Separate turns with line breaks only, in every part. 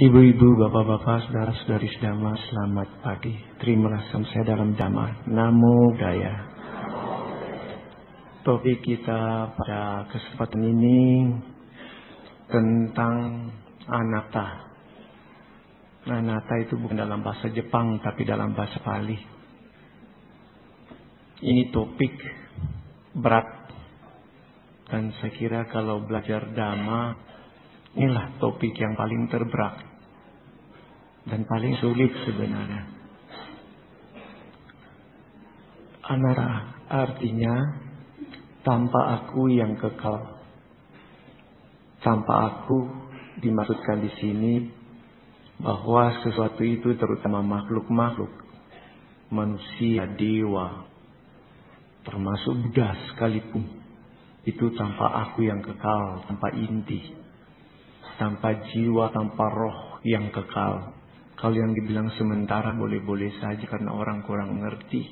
Ibu-ibu, bapak-bapak, saudara-saudari sedama, selamat pagi. Terimalah salam saya dalam dhamma. Namo Buddhaya. Topik kita pada kesempatan ini tentang anatta. Anatta itu bukan dalam bahasa Jepang, tapi dalam bahasa Pali. Ini topik berat. Dan saya kira kalau belajar dhamma, inilah topik yang paling terberat dan paling sulit sebenarnya. Anatta artinya tanpa aku yang kekal. Tanpa aku dimaksudkan di sini bahwa sesuatu itu terutama makhluk-makhluk, manusia, dewa, termasuk Buddha sekalipun, itu tanpa aku yang kekal, tanpa inti, tanpa jiwa, tanpa roh yang kekal. Kalau yang dibilang sementara boleh-boleh saja karena orang kurang mengerti.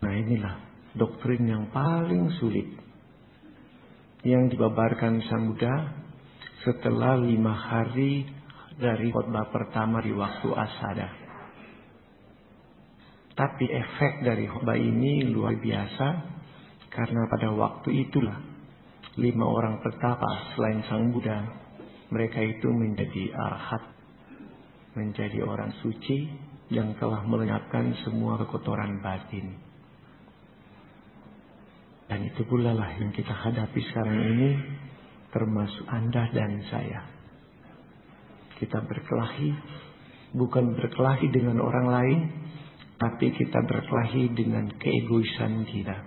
Nah, inilah doktrin yang paling sulit yang dibabarkan Sang Buddha setelah 5 hari dari khotbah pertama di waktu asada. Tapi efek dari khotbah ini luar biasa karena pada waktu itulah 5 orang pertapa selain Sang Buddha, mereka itu menjadi arhat, menjadi orang suci yang telah melenyapkan semua kekotoran batin. Dan itu pula lah yang kita hadapi sekarang ini, termasuk Anda dan saya. Kita berkelahi, bukan berkelahi dengan orang lain, tapi kita berkelahi dengan keegoisan kita.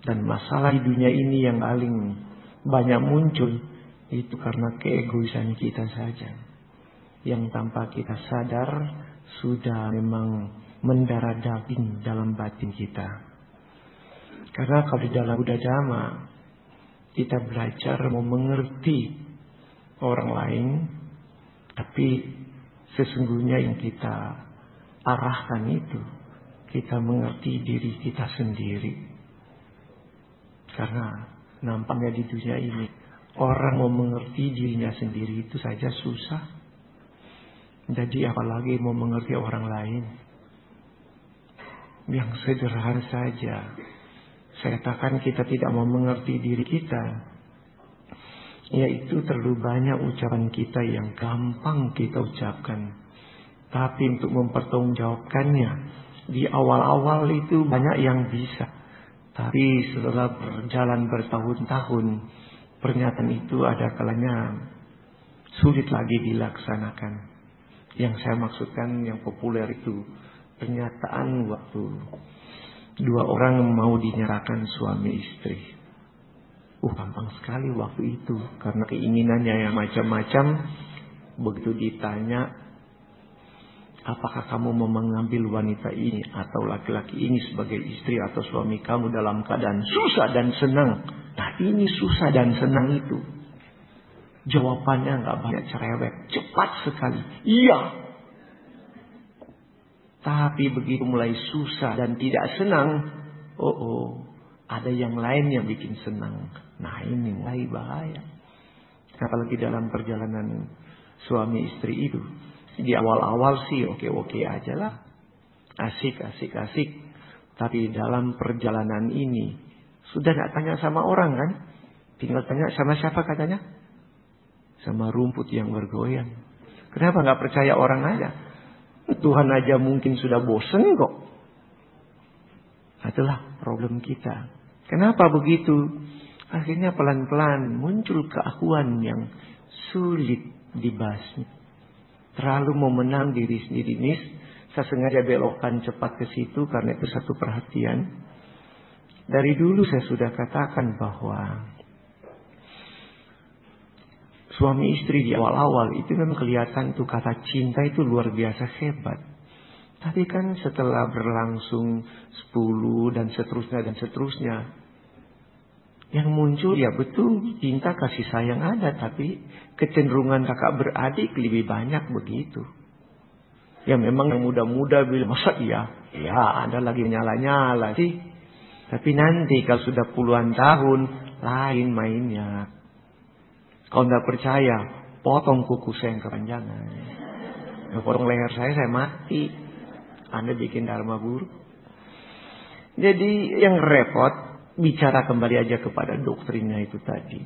Dan masalah di dunia ini yang paling banyak muncul itu karena keegoisan kita saja, yang tanpa kita sadar sudah memang mendarah daging dalam batin kita. Karena kalau di dalam Buddha Dhamma kita belajar mau mengerti orang lain, tapi sesungguhnya yang kita arahkan itu kita mengerti diri kita sendiri. Karena nampaknya di dunia ini orang mau mengerti dirinya sendiri itu saja susah. Jadi apalagi mau mengerti orang lain. Yang sederhana saja, saya katakan kita tidak mau mengerti diri kita, yaitu terlalu banyak ucapan kita yang gampang kita ucapkan. Tapi untuk mempertanggungjawabkannya di awal-awal itu banyak yang bisa. Tapi setelah berjalan bertahun-tahun, pernyataan itu ada kalanya sulit lagi dilaksanakan. Yang saya maksudkan yang populer itu pernyataan waktu 2 orang mau dinyatakan suami istri. Gampang sekali waktu itu karena keinginannya yang macam-macam. Begitu ditanya, apakah kamu mau mengambil wanita ini atau laki-laki ini sebagai istri atau suami kamu dalam keadaan susah dan senang? Nah, ini susah dan senang itu jawabannya nggak banyak cerewet, cepat sekali. Iya. Tapi begitu mulai susah dan tidak senang, ada yang lain yang bikin senang. Nah, ini mulai bahaya. Apalagi dalam perjalanan suami istri itu, di awal-awal sih oke-oke aja lah, asik. Tapi dalam perjalanan ini sudah nggak tanya sama orang kan? Tinggal tanya sama siapa katanya? Sama rumput yang bergoyang. Kenapa nggak percaya orang aja? Tuhan aja mungkin sudah bosen kok. Itulah problem kita. Kenapa begitu? Akhirnya pelan-pelan muncul keakuan yang sulit dibasmi. Terlalu memenang diri sendiri. Saya sengaja belokkan cepat ke situ karena itu satu perhatian. Dari dulu saya sudah katakan bahwa suami istri di awal-awal itu memang kelihatan tuh kata cinta itu luar biasa hebat. Tapi kan setelah berlangsung 10 dan seterusnya, yang muncul ya betul cinta kasih sayang ada, tapi kecenderungan kakak beradik lebih banyak begitu. Ya memang yang muda-muda bilang masa iya? Ya ada lagi nyala-nyala sih. Tapi nanti kalau sudah puluhan tahun lain mainnya. Kalau tidak percaya, potong kuku saya yang kepanjangan. Potong leher saya mati. Anda bikin dharma buruk. Jadi yang repot, bicara kembali aja kepada doktrinnya itu tadi.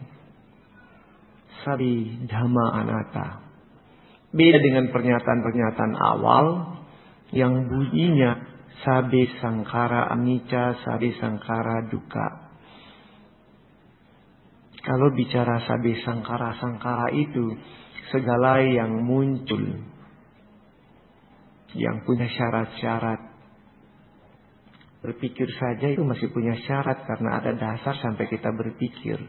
Sabi dhamma anatta. Beda dengan pernyataan-pernyataan awal yang bunyinya sabi sangkara anicca, sabi sangkara dukkha. Kalau bicara sabi sangkara itu segala yang muncul, yang punya syarat-syarat. Berpikir saja itu masih punya syarat karena ada dasar sampai kita berpikir.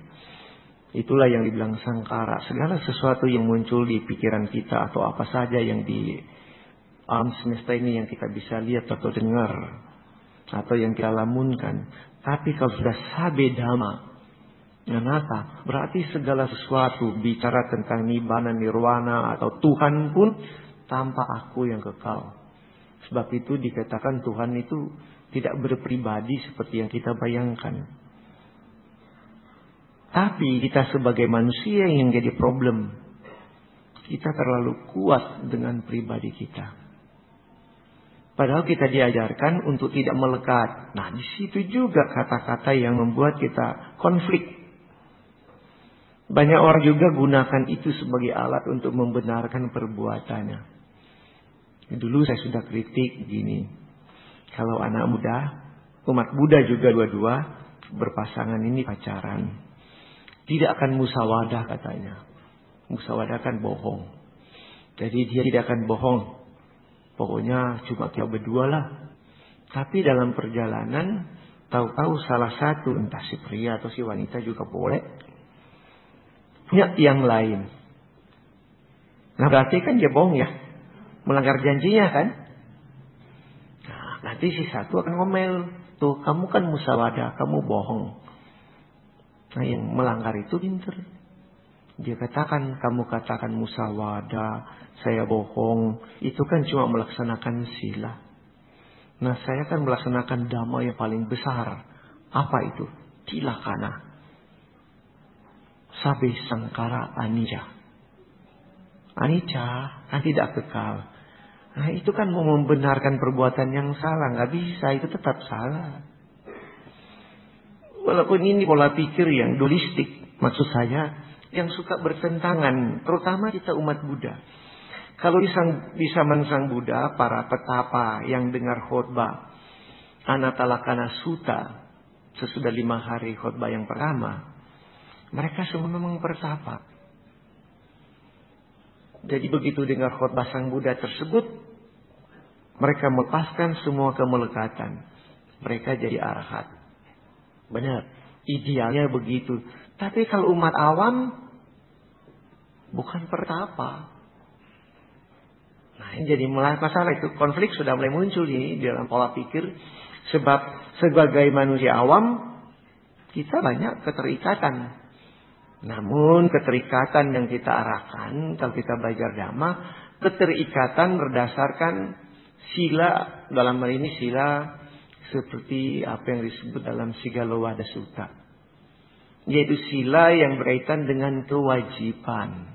Itulah yang dibilang sangkara. Segala sesuatu yang muncul di pikiran kita atau apa saja yang di alam semesta ini yang kita bisa lihat atau dengar atau yang kita lamunkan. Tapi kalau sudah sabe dhamma anatta, berarti segala sesuatu bicara tentang nibbana, nirwana atau Tuhan pun tanpa aku yang kekal. Sebab itu dikatakan Tuhan itu tidak berpribadi seperti yang kita bayangkan. Tapi kita sebagai manusia yang jadi problem. Kita terlalu kuat dengan pribadi kita. Padahal kita diajarkan untuk tidak melekat. Nah, di situ juga kata-kata yang membuat kita konflik. Banyak orang juga gunakan itu sebagai alat untuk membenarkan perbuatannya. Dulu saya sudah kritik gini. Kalau anak muda, umat Buddha juga dua-dua berpasangan ini pacaran. Tidak akan musawadah katanya. Musawadah kan bohong. Jadi dia tidak akan bohong. Pokoknya cuma kita berdua lah. Tapi dalam perjalanan, tahu-tahu salah satu, entah si pria atau si wanita juga boleh, punya yang lain. Nah berarti kan dia bohong ya. Melanggar janjinya kan. Nah, nanti si satu akan ngomel. Tuh kamu kan musawadah, kamu bohong. Nah yang melanggar itu pintar. Dia katakan, kamu katakan musawadah, saya bohong. Itu kan cuma melaksanakan sila. Nah saya kan melaksanakan dhamma yang paling besar. Apa itu? Tilakana. Sabi sangkara anicca. Anicca kan tidak kekal. Nah itu kan mau membenarkan perbuatan yang salah. Nggak bisa, itu tetap salah. Walaupun ini pola pikir yang dualistik, maksud saya yang suka bertentangan, terutama kita umat Buddha. Kalau bisa mensang Buddha, para petapa yang dengar khotbah Anatalakana Sutta sesudah 5 hari khotbah yang pertama, mereka semua memang bertapa. Jadi begitu dengar khotbah sang Buddha tersebut, mereka melepaskan semua kemelekatan. Mereka jadi arahat. Benar, idealnya begitu. Tapi kalau umat awam, bukan pertapa. Nah ini jadi masalah itu. Konflik sudah mulai muncul ini dalam pola pikir. Sebab sebagai manusia awam, kita banyak keterikatan. Namun keterikatan yang kita arahkan, kalau kita belajar dhamma, keterikatan berdasarkan sila, dalam hal ini sila seperti apa yang disebut dalam Sigalowada Sutta. Yaitu sila yang berkaitan dengan kewajiban.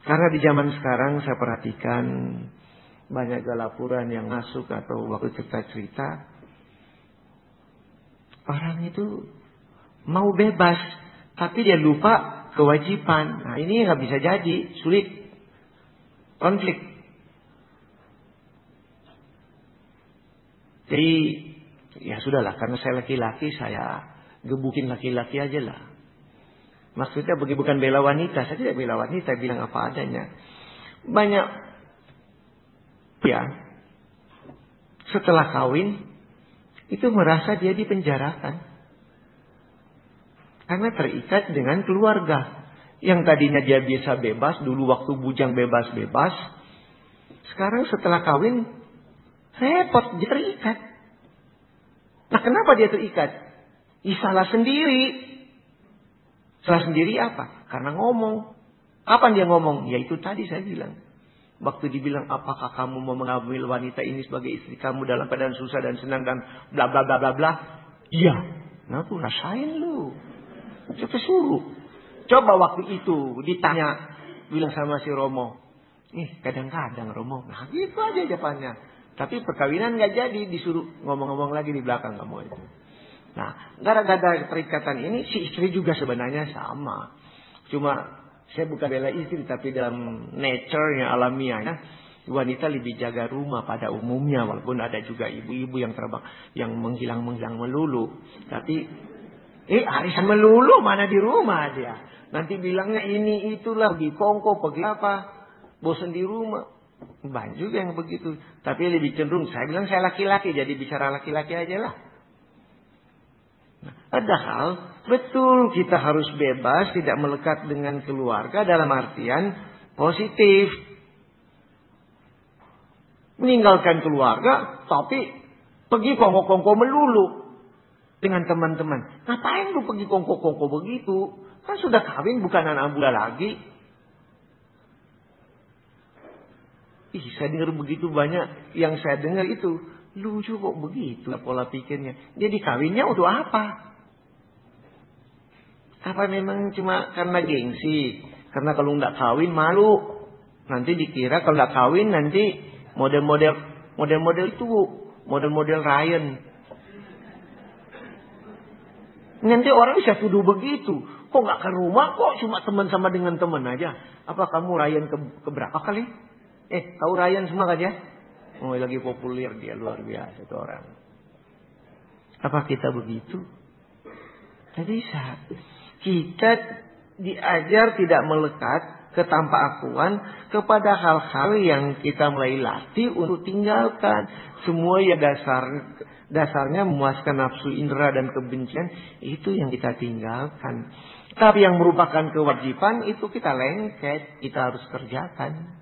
Karena di zaman sekarang saya perhatikan banyak galapuran yang masuk atau waktu cerita-cerita. Orang itu mau bebas, tapi dia lupa kewajiban. Nah ini nggak bisa jadi, sulit. Konflik. Jadi ya sudahlah, karena saya laki-laki, saya gebukin laki-laki aja lah. Maksudnya bukan bela wanita, saya tidak bela wanita, bilang apa adanya. Banyak ya setelah kawin itu merasa dia dipenjarakan karena terikat dengan keluarga. Yang tadinya dia biasa bebas, dulu waktu bujang bebas-bebas, sekarang setelah kawin repot, dia terikat. Nah kenapa dia terikat? Salah sendiri. Salah sendiri apa? Karena ngomong. Kapan dia ngomong? Ya itu tadi saya bilang. Waktu dibilang, apakah kamu mau mengambil wanita ini sebagai istri kamu dalam keadaan susah dan senang dan bla bla bla bla bla. Iya. Nah tuh rasain lu. Coba suruh. Coba waktu itu ditanya, bilang sama si Romo, kadang-kadang Romo, nah gitu aja jawabannya. Tapi perkawinan nggak jadi, disuruh ngomong-ngomong lagi di belakang kamu itu. Nah, gara-gara perikatan ini si istri juga sebenarnya sama. Cuma saya bukan bela istri, tapi dalam nature-nya alamiahnya, wanita lebih jaga rumah pada umumnya, walaupun ada juga ibu-ibu yang terbang, yang menghilang melulu. Tapi arisan melulu mana di rumah dia. Nanti bilangnya ini itulah, pergi kongko, pergi apa, bosan di rumah. Banyak juga yang begitu. Tapi lebih cenderung, saya bilang saya laki-laki, jadi bicara laki-laki aja lah. Padahal betul kita harus bebas, tidak melekat dengan keluarga dalam artian positif. Meninggalkan keluarga, tapi pergi kongko-kongko melulu dengan teman-teman. Ngapain lu pergi kongko-kongko begitu? Kan sudah kawin, bukan anak muda lagi. Saya dengar begitu banyak yang saya dengar itu. Lucu kok begitu pola pikirnya. Jadi kawinnya untuk apa? Apa memang cuma karena gengsi? Karena kalau nggak kawin malu. Nanti dikira kalau nggak kawin nanti model-model itu, model-model Ryan. Nanti orang bisa tuduh begitu. Kok nggak ke rumah? Kok cuma teman sama dengan teman aja? Apa kamu Ryan keberapa kali? Tahu Ryan semua kan ya? Lagi populer dia, luar biasa itu orang. Apa kita begitu? Tidak bisa. Kita diajar tidak melekat ketampakuan kepada hal-hal yang kita mulai latih untuk tinggalkan. Semua ya dasarnya memuaskan nafsu indera dan kebencian, itu yang kita tinggalkan. Tapi yang merupakan kewajiban itu kita lengket, kita harus kerjakan.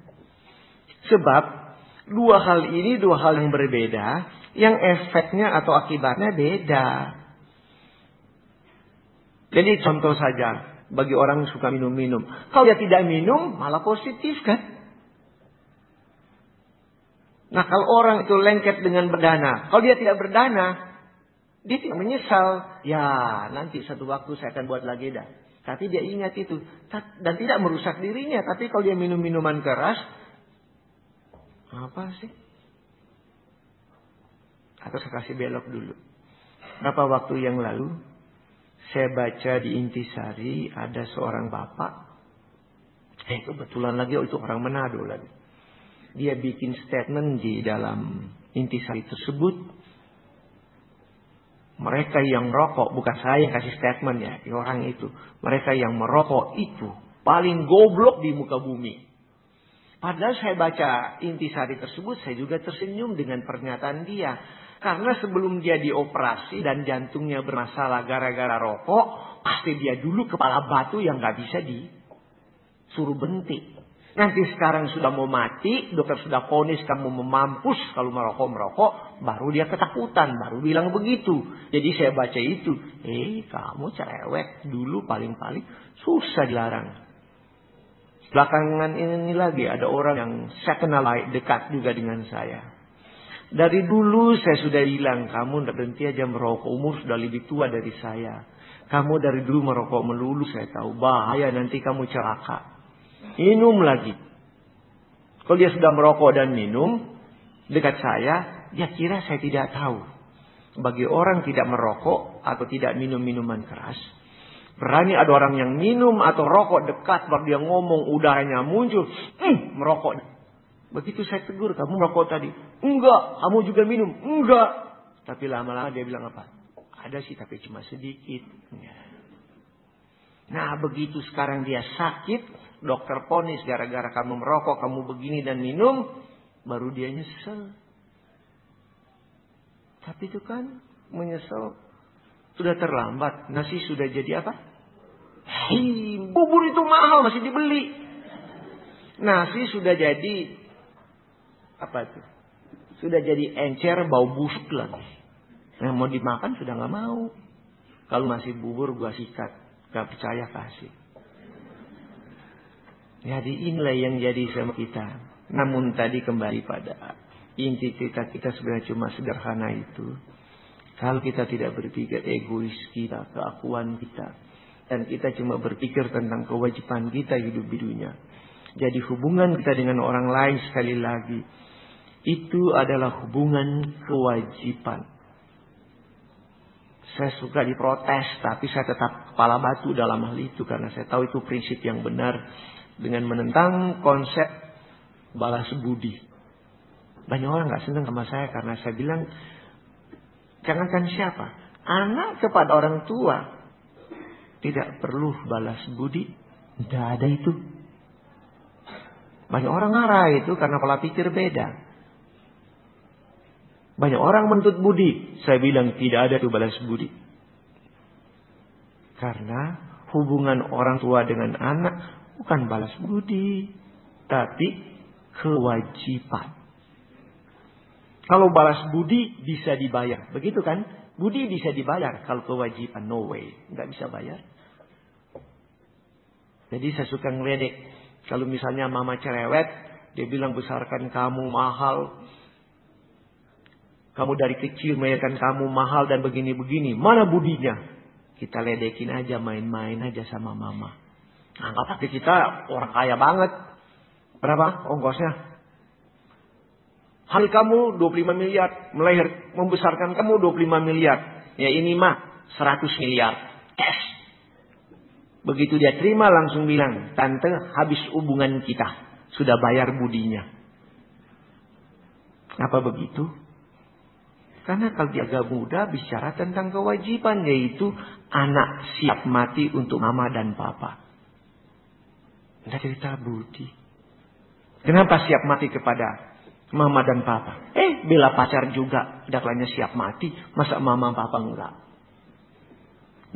Sebab dua hal ini dua hal yang berbeda, yang efeknya atau akibatnya beda. Jadi contoh saja bagi orang yang suka minum-minum. Kalau dia tidak minum malah positif kan? Nah kalau orang itu lengket dengan berdana, kalau dia tidak berdana, dia tidak menyesal. Ya nanti satu waktu saya akan buat lagi dah. Tapi dia ingat itu. Dan tidak merusak dirinya. Tapi kalau dia minum minuman keras, apa sih? Atau saya kasih belok dulu. Berapa waktu yang lalu, saya baca di Intisari ada seorang bapak. Kebetulan lagi itu orang Manado lagi. Dia bikin statement di dalam Intisari tersebut. Mereka yang merokok, bukan saya yang kasih statement ya, orang itu. Mereka yang merokok itu paling goblok di muka bumi. Padahal saya baca Intisari tersebut, saya juga tersenyum dengan pernyataan dia. Karena sebelum dia dioperasi dan jantungnya bermasalah gara-gara rokok, pasti dia dulu kepala batu yang gak bisa disuruh berhenti. Nanti sekarang sudah mau mati, dokter sudah vonis kamu memampus kalau merokok, baru dia ketakutan, baru bilang begitu. Jadi saya baca itu, kamu cerewet dulu paling-paling susah dilarang. Belakangan ini lagi ada orang yang saya kenal dekat juga dengan saya. Dari dulu saya sudah bilang, kamu tidak berhenti aja merokok, umur sudah lebih tua dari saya. Kamu dari dulu merokok melulu, saya tahu bahaya nanti kamu celaka. Minum lagi. Kalau dia sudah merokok dan minum dekat saya, dia kira saya tidak tahu. Bagi orang tidak merokok atau tidak minum minuman keras, berani ada orang yang minum atau rokok dekat, baru dia ngomong udaranya muncul, merokok. Begitu saya tegur, kamu merokok tadi. Enggak, kamu juga minum. Enggak. Tapi lama-lama dia bilang apa? Ada sih tapi cuma sedikit. Nah begitu sekarang dia sakit, dokter vonis gara-gara kamu merokok, kamu begini dan minum, baru dia nyesel. Tapi itu kan menyesal sudah terlambat. Nasi sudah jadi apa? Bubur itu mahal masih dibeli. Nasi sudah jadi apa itu? Sudah jadi encer bau busuk lagi. Nah mau dimakan sudah nggak mau. Kalau masih bubur gua sikat. Gak percaya kasih. Jadi inilah yang jadi sama kita. Namun tadi kembali pada inti cerita kita sebenarnya cuma sederhana itu. Kalau kita tidak berpikir egois kita, keakuan kita, Dan kita cuma berpikir tentang kewajiban kita hidup di dunia. Jadi hubungan kita dengan orang lain sekali lagi, itu adalah hubungan kewajiban. Saya suka diprotes, tapi saya tetap kepala batu dalam hal itu. Karena saya tahu itu prinsip yang benar. Dengan menentang konsep balas budi. Banyak orang gak senang sama saya karena saya bilang, jangankan siapa, anak kepada orang tua tidak perlu balas budi. Tidak ada itu. Banyak orang marah itu karena pola pikir beda. Banyak orang menuntut budi. Saya bilang tidak ada itu balas budi. Karena hubungan orang tua dengan anak bukan balas budi, tapi kewajiban. Kalau balas budi bisa dibayar, begitu kan? Budi bisa dibayar, kalau kewajiban no way, nggak bisa bayar. Jadi saya suka ngeledek. Kalau misalnya mama cerewet, dia bilang besarkan kamu mahal, kamu dari kecil melahirkan kamu mahal dan begini-begini. Mana budinya? Kita ledekin aja, main-main aja sama mama. Anggap aja kita orang kaya banget. Berapa ongkosnya? Hari kamu 25 miliar. Membesarkan kamu 25 miliar. Ya ini mah 100 miliar. Cash. Begitu dia terima langsung bilang, tante habis hubungan kita. Sudah bayar budinya. Apa begitu? Karena kalau dia agak muda bicara tentang kewajiban, yaitu anak siap mati untuk mama dan papa. Tidak cerita budi. Kenapa siap mati kepada mama dan papa? Bela pacar juga daklahnya siap mati. Masa mama papa enggak?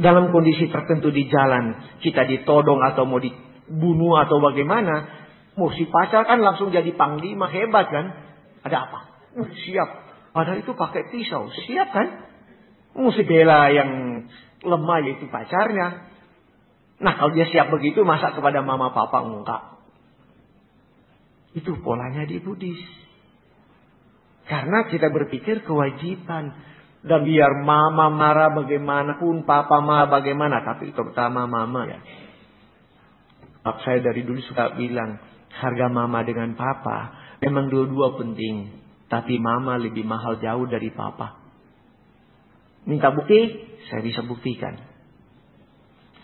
Dalam kondisi tertentu di jalan, kita ditodong atau mau dibunuh atau bagaimana, si pacar kan langsung jadi panglima, hebat kan? Ada apa? Siap. Padahal itu pakai pisau. Siap kan? Mesti bela yang lemah yaitu pacarnya. Nah kalau dia siap begitu, masa kepada mama papa enggak? Itu polanya di Buddhis. Karena kita berpikir kewajiban. Dan biar mama marah bagaimanapun, papa marah bagaimana. Tapi terutama mama ya. Saya dari dulu suka bilang, harga mama dengan papa memang dua-dua penting. Tapi mama lebih mahal jauh dari papa. Minta bukti, saya bisa buktikan.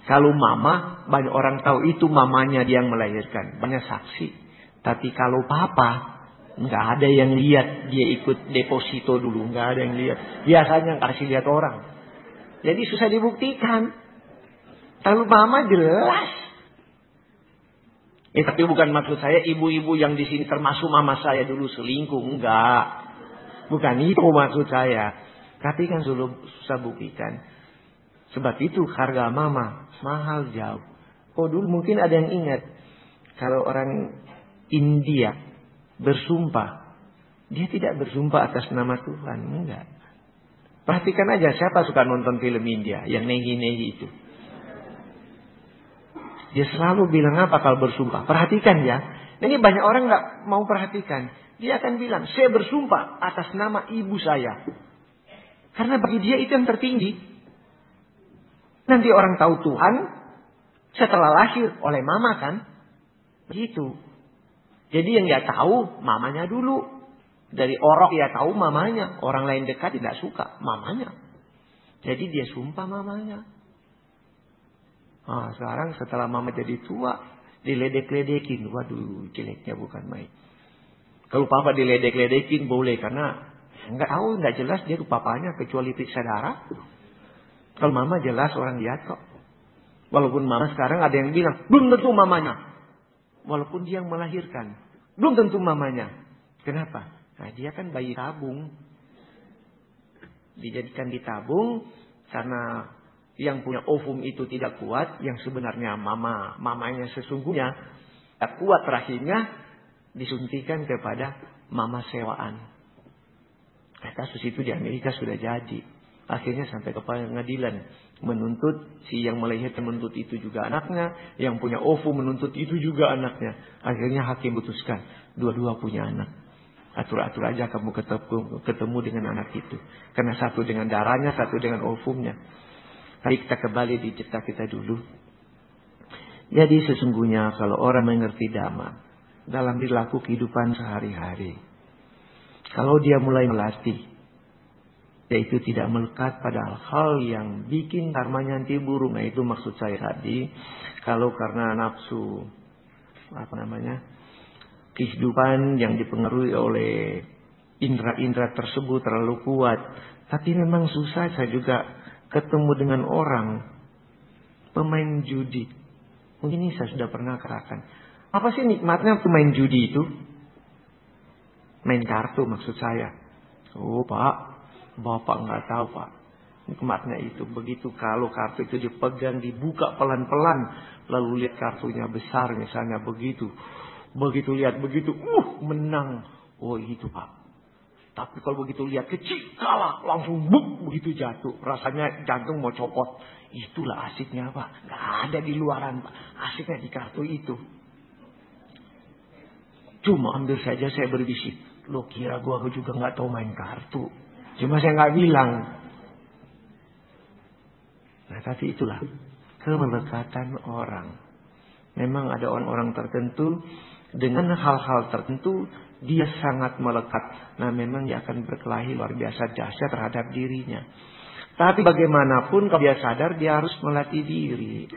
Kalau mama, banyak orang tahu itu mamanya dia yang melahirkan. Banyak saksi. Tapi kalau papa, nggak ada yang lihat dia ikut deposito dulu. Nggak ada yang lihat. Biasanya kasih lihat orang. Jadi susah dibuktikan. Kalau mama jelas. Tapi bukan maksud saya ibu-ibu yang di sini termasuk mama saya dulu selingkuh. Enggak. Bukan itu maksud saya. Tapi kan susah buktikan. Sebab itu harga mama mahal jauh. Dulu mungkin ada yang ingat. Kalau orang India bersumpah. Dia tidak bersumpah atas nama Tuhan. Enggak. Perhatikan aja siapa suka nonton film India. Yang nehi-nehi itu. Dia selalu bilang apa kalau bersumpah. Perhatikan ya. Ini banyak orang nggak mau perhatikan. Dia akan bilang, saya bersumpah atas nama ibu saya. Karena bagi dia itu yang tertinggi. Nanti orang tahu Tuhan setelah lahir oleh mama kan. Begitu. Jadi yang dia tahu mamanya dulu. Dari orok dia tahu mamanya. Orang lain dekat tidak suka mamanya. Jadi dia sumpah mamanya. Sekarang setelah mama jadi tua, diledek-ledekin. Waduh, jeleknya bukan main. Kalau papa diledek-ledekin boleh, karena nggak tahu, nggak jelas dia papanya kecuali periksa darah. Kalau mama jelas orang lihat kok. Walaupun mama sekarang ada yang bilang, belum tentu mamanya. Walaupun dia yang melahirkan, belum tentu mamanya. Kenapa? Nah dia kan bayi tabung. Dijadikan di tabung karena yang punya ovum itu tidak kuat, yang sebenarnya mamanya sesungguhnya tak kuat rahimnya, disuntikan kepada mama sewaan. Kasus itu di Amerika sudah jadi. Akhirnya sampai ke pengadilan menuntut si yang melahirkan menuntut itu juga anaknya, yang punya ovum menuntut itu juga anaknya. Akhirnya hakim putuskan dua-dua punya anak. Atur-atur aja kamu ketemu dengan anak itu. Karena satu dengan darahnya, satu dengan ovumnya. Tapi kita kembali di cerita kita dulu. Jadi sesungguhnya kalau orang mengerti dhamma dalam perilaku kehidupan sehari-hari, kalau dia mulai melatih, yaitu tidak melekat pada hal yang bikin karmanya nanti buruk. Nah itu maksud saya tadi. Kalau karena nafsu, kehidupan yang dipengaruhi oleh indera-indera tersebut terlalu kuat. Tapi memang susah. Saya juga ketemu dengan orang pemain judi. Mungkin ini saya sudah pernah katakan. Apa sih nikmatnya pemain judi itu? Main kartu maksud saya. Oh Pak, Bapak nggak tahu Pak. Nikmatnya itu begitu kalau kartu itu dipegang, dibuka pelan-pelan, lalu lihat kartunya besar misalnya begitu. Begitu lihat begitu, menang. Oh itu Pak. Tapi kalau begitu lihat kecil, kalah, langsung begitu jatuh. Rasanya jantung mau copot. Itulah asiknya Pak. Nggak ada di luaran Pak. Asiknya di kartu itu. Cuma ambil saja saya berbisik. Lo kira gua juga nggak tahu main kartu. Cuma saya nggak bilang. Nah tapi itulah kemelekatan orang. Memang ada orang-orang tertentu dengan hal-hal tertentu dia sangat melekat. Nah memang dia akan berkelahi luar biasa dahsyat terhadap dirinya. Tapi bagaimanapun kalau dia sadar dia harus melatih diri.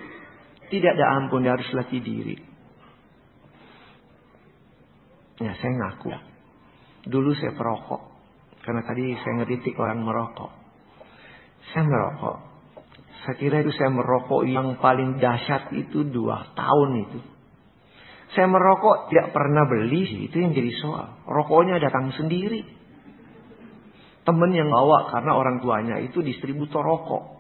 Tidak ada ampun, dia harus latih diri. Ya saya ngaku. Dulu saya perokok. Karena tadi saya ngeritik orang merokok. Saya merokok. Saya kira itu saya merokok yang paling dahsyat itu 2 tahun itu. Saya merokok tidak pernah beli, itu yang jadi soal. Rokoknya datang sendiri. Temen yang bawa karena orang tuanya itu distributor rokok.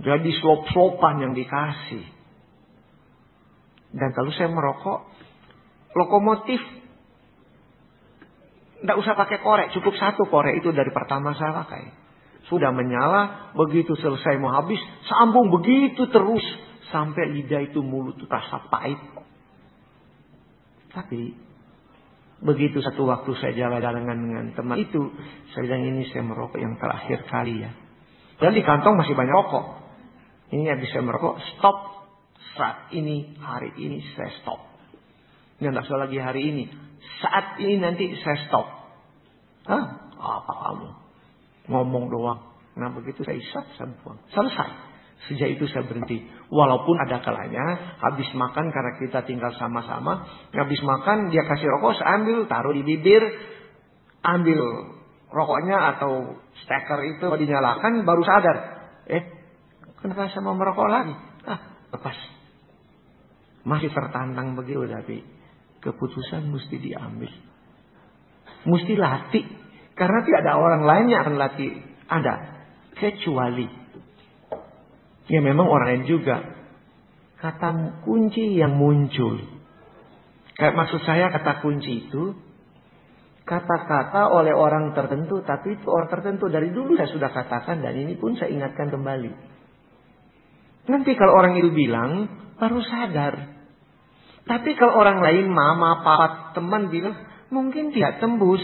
Jadi slop-slopan yang dikasih. Dan kalau saya merokok, lokomotif tidak usah pakai korek, cukup 1 korek itu dari pertama saya pakai. Sudah menyala, begitu selesai mau habis, sambung begitu terus sampai lidah itu mulut itu terasa pahit. Tapi begitu satu waktu saya jalan-jalan dengan teman itu, saya bilang ini saya merokok yang terakhir kali ya. Dan di kantong masih banyak rokok. Ini habis saya merokok, stop. Saat ini, hari ini saya stop. Ini tidak usah lagi hari ini. Saat ini nanti saya stop. Hah? Apa kamu? Ngomong doang. Nah begitu saya isap, saya buang. Selesai. Sejak itu saya berhenti. Walaupun ada kalanya habis makan karena kita tinggal sama-sama. Habis makan dia kasih rokok, saya ambil, taruh di bibir. Ambil rokoknya atau steker itu dinyalakan baru sadar. Kenapa saya mau merokok lagi? Lepas. Masih tertantang begitu tapi keputusan mesti diambil. Mesti latih. Karena tidak ada orang lain yang akan latih Anda. Kecuali. Ya memang orang lain juga. Kata kunci yang muncul. Kayak maksud saya kata kunci itu. Kata-kata oleh orang tertentu. Tapi itu orang tertentu. Dari dulu saya sudah katakan. Dan ini pun saya ingatkan kembali. Nanti kalau orang itu bilang. Baru sadar. Tapi kalau orang lain. Mama, papa, teman bilang. Mungkin tidak tembus.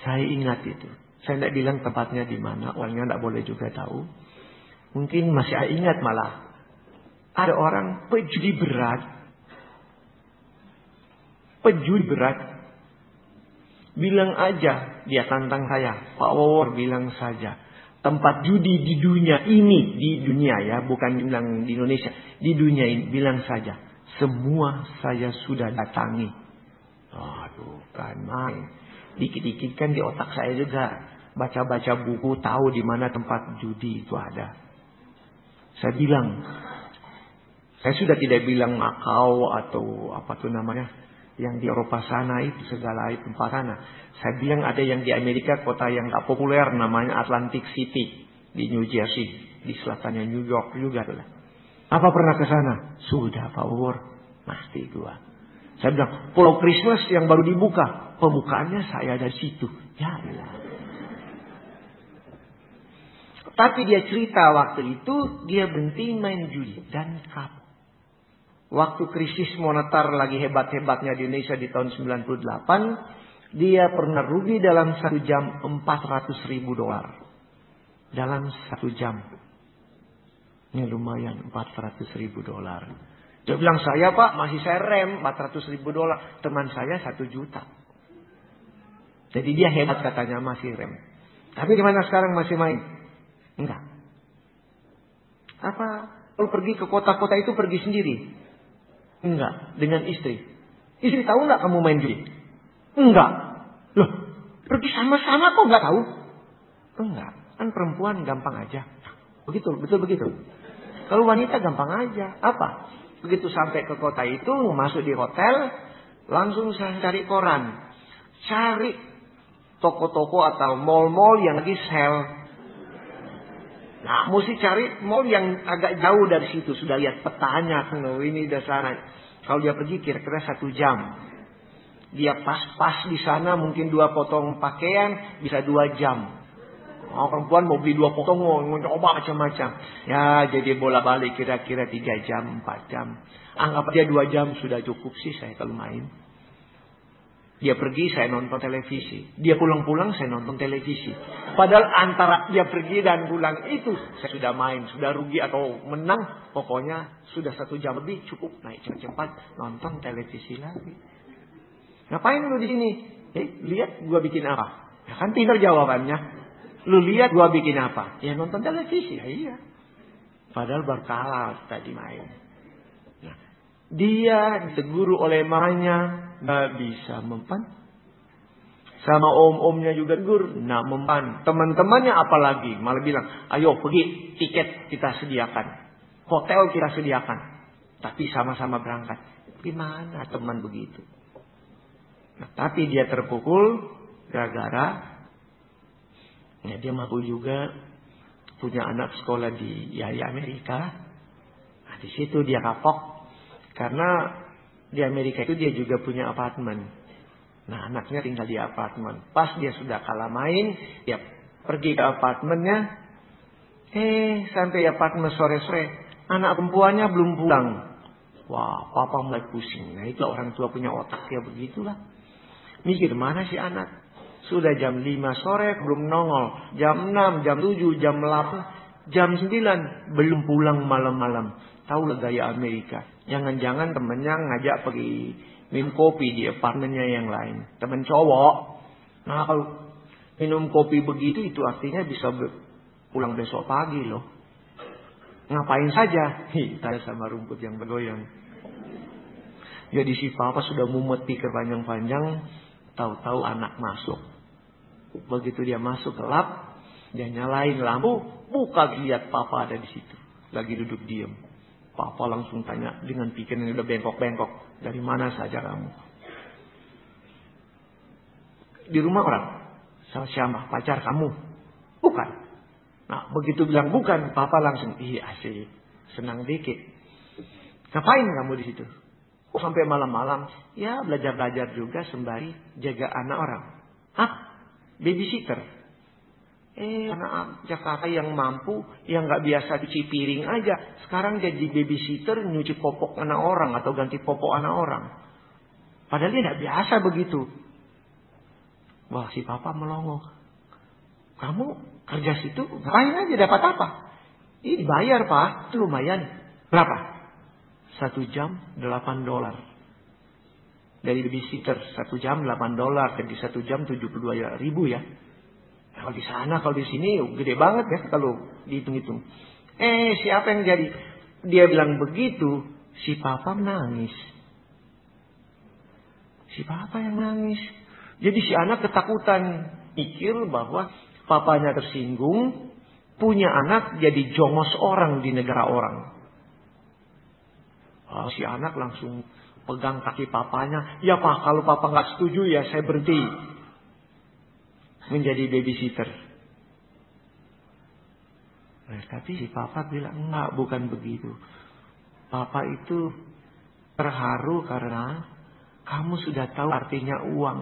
Saya ingat itu. Saya tidak bilang tempatnya di mana. Orangnya tidak boleh juga tahu. Mungkin masih ingat malah. Ada orang pejudi berat. Pejudi berat. Bilang aja. Dia tantang saya. Pak Wawor bilang saja. Tempat judi di dunia ini. Di dunia ya. Bukan bilang di Indonesia. Di dunia ini. Bilang saja. Semua saya sudah datangi. Aduh kan main. Dikit-dikit kan di otak saya juga. Baca-baca buku tahu di mana tempat judi itu ada. Saya bilang. Saya sudah tidak bilang Macau atau apa tuh namanya. Yang di Eropa sana itu segala tempat sana. Saya bilang ada yang di Amerika kota yang tak populer namanya Atlantic City. Di New Jersey. Di selatannya New York juga. Apa pernah ke sana? Sudah Pak Wawor. Pasti gua. Saya bilang, Pulau Christmas yang baru dibuka. Pembukaannya saya dari situ. Ya Allah. Tapi dia cerita waktu itu, dia berhenti main judi. Dan kapok. Waktu krisis moneter lagi hebat-hebatnya di Indonesia di tahun 98. Dia pernah rugi dalam 1 jam $400.000. dalam 1 jam. Ini lumayan, $400.000. Dia bilang, saya Pak, masih saya rem $400.000. Teman saya 1 juta. Jadi dia hebat katanya, masih rem. Tapi gimana sekarang, masih main? Enggak. Apa? Kalau pergi ke kota-kota itu pergi sendiri? Enggak. Dengan istri. Istri tahu enggak kamu main judi? Enggak. Loh, pergi sama-sama kok enggak tahu? Enggak. Kan perempuan gampang aja. Begitu, betul begitu. Kalau wanita gampang aja. Apa? Begitu sampai ke kota itu, masuk di hotel, langsung saya cari koran. Cari toko-toko atau mall-mall yang lagi sale. Nah, mesti cari mall yang agak jauh dari situ. Sudah lihat petanya, ini udah sana. Kalau dia pergi kira-kira 1 jam. Dia pas-pas di sana, mungkin 2 potong pakaian, bisa 2 jam. Oh, perempuan mau beli 2 potong, mau coba macam-macam. Ya, jadi bola-balik kira-kira 3 jam, 4 jam. Anggap dia 2 jam sudah cukup sih saya kalau main. Dia pergi, saya nonton televisi. Dia pulang-pulang, saya nonton televisi. Padahal antara dia pergi dan pulang itu, saya sudah main. Sudah rugi atau menang, pokoknya sudah 1 jam lebih cukup. Naik cepat-cepat, nonton televisi lagi. Ngapain lu di sini? Lihat gua bikin apa? Ya kan pintar jawabannya. Lu lihat gua bikin apa? Ya nonton televisi. Ya, iya. Padahal berkala tadi main. Nah, dia ditegur oleh mamanya, nggak bisa mempan. Sama om-omnya juga tegur, nggak mempan. Teman-temannya apalagi malah bilang, ayo pergi, tiket kita sediakan, hotel kita sediakan, tapi sama-sama berangkat. Gimana teman begitu? Nah, tapi dia terpukul gara-gara ya, dia mampu juga punya anak sekolah di Amerika. Nah, di situ dia kapok karena di Amerika itu dia juga punya apartemen. Nah, anaknya tinggal di apartemen. Pas dia sudah kalah main, dia pergi ke apartemennya. Sampai apartemen sore-sore, anak perempuannya belum pulang. Wah, papa mulai pusing. Nah, itu orang tua punya otak ya begitulah. Mikir mana si anak? Sudah jam 5 sore belum nongol. Jam 6, jam 7, jam 8, jam 9 belum pulang malam-malam. Tahu lah gaya Amerika. Jangan-jangan temennya ngajak pergi minum kopi di apartemennya yang lain. Temen cowok. Nah, kalau minum kopi begitu itu artinya bisa pulang besok pagi loh. Ngapain saja? Tanya sama rumput yang bergoyang. Jadi si papa sudah mumet pikir panjang-panjang. Tahu-tahu anak masuk. Begitu dia masuk gelap, dia nyalain lampu, buka lihat papa ada di situ. Lagi duduk diam. Papa langsung tanya dengan pikiran yang udah bengkok-bengkok. Dari mana saja kamu? Di rumah orang. Siapa? Pacar kamu? Bukan. Nah, begitu bilang bukan, papa langsung, asik. Senang dikit. Ngapain kamu di situ? Sampai malam-malam. Ya, belajar-belajar juga sembari jaga anak orang. Hah? Babysitter. Anak Jakarta yang mampu, yang gak biasa cuci piring aja, sekarang jadi babysitter nyuci popok anak orang atau ganti popok anak orang. Padahal dia gak biasa begitu. Wah, si papa melongo. Kamu kerja situ, ngapain aja dapat apa? Ini bayar pak, itu lumayan. Berapa? 1 jam $8. Dari babysitter 1 jam $8, jadi 1 jam 72.000 ya. Kalau di sana, kalau di sini gede banget ya kalau dihitung-hitung. Siapa yang jadi? Dia bilang begitu, si papa nangis. Si papa yang nangis. Jadi si anak ketakutan, pikir bahwa papanya tersinggung, punya anak jadi jongos orang di negara orang. Si anak langsung pegang kaki papanya. Ya pak, kalau papa nggak setuju ya saya berhenti menjadi babysitter. Nah, tapi si papa bilang enggak, bukan begitu. Papa itu terharu karena kamu sudah tahu artinya uang.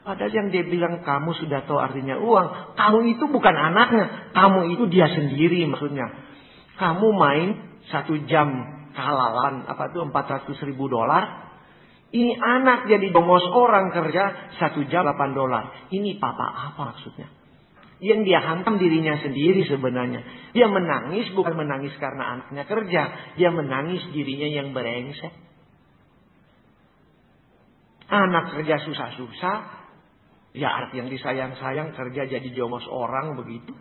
Padahal yang dia bilang kamu sudah tahu artinya uang, kamu itu bukan anaknya, kamu itu dia sendiri maksudnya. Kamu main 1 jam halalan $400.000. Ini anak jadi bongos orang kerja 1 jam $8. Ini papa apa maksudnya? Yang dia hantam dirinya sendiri sebenarnya. Dia menangis bukan menangis karena anaknya kerja. Dia menangis dirinya yang brengsek. Anak kerja susah-susah. Ya arti yang disayang-sayang kerja jadi jomos orang begitu.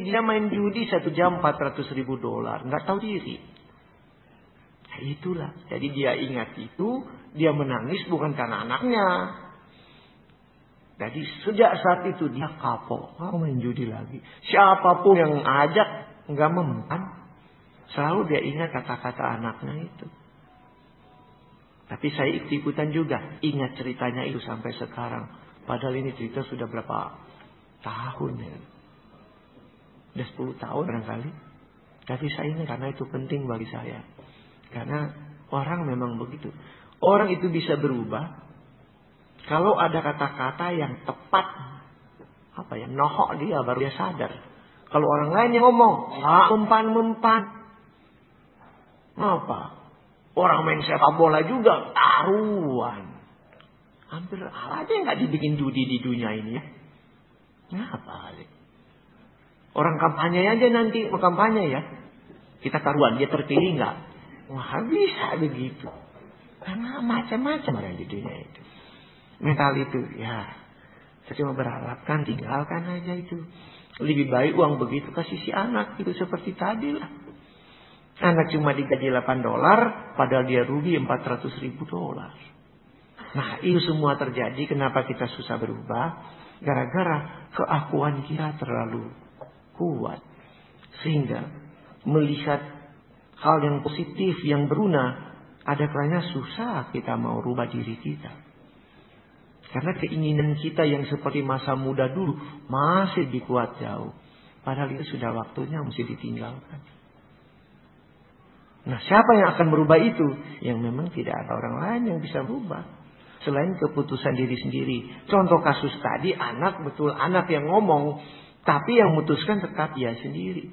Dia main judi 1 jam $400.000. Nggak tahu diri. Nah, itulah. Jadi dia ingat itu. Dia menangis bukan karena anaknya. Jadi sejak saat itu dia kapok. Nggak main judi lagi. Siapapun yang ajak nggak mempan. Selalu dia ingat kata-kata anaknya itu. Tapi saya ikut-ikutan juga. Ingat ceritanya itu sampai sekarang. Padahal ini cerita sudah berapa tahun ya. Sudah 10 tahun barangkali. Tapi saya ingat karena itu penting bagi saya. Karena orang memang begitu. Orang itu bisa berubah. Kalau ada kata-kata yang tepat. Nohok dia baru dia sadar. Kalau orang lain yang ngomong. Mempan. Apa? Orang main sepak bola juga taruhan. Hampir aja nggak dibikin judi di dunia ini ya. Kenapa? Orang kampanye aja nanti mau kampanye ya. Kita taruhan dia terpilih nggak? Wah bisa begitu. Karena macam-macam orang di dunia itu. Mental itu ya. Saya cuma berharapkan tinggalkan aja itu. Lebih baik uang begitu kasih si anak itu seperti tadi lah. Anak cuma digaji $8, padahal dia rugi $400.000. Nah itu semua terjadi. Kenapa kita susah berubah? Gara-gara keakuan kita terlalu kuat. Sehingga melihat hal yang positif, yang berguna, ada kalanya susah kita mau rubah diri kita. Karena keinginan kita yang seperti masa muda dulu masih lebih kuat jauh. Padahal itu sudah waktunya mesti ditinggalkan. Nah siapa yang akan merubah itu? Yang memang tidak ada orang lain yang bisa berubah. Selain keputusan diri sendiri. Contoh kasus tadi anak, betul anak yang ngomong. Tapi yang memutuskan tetap dia sendiri.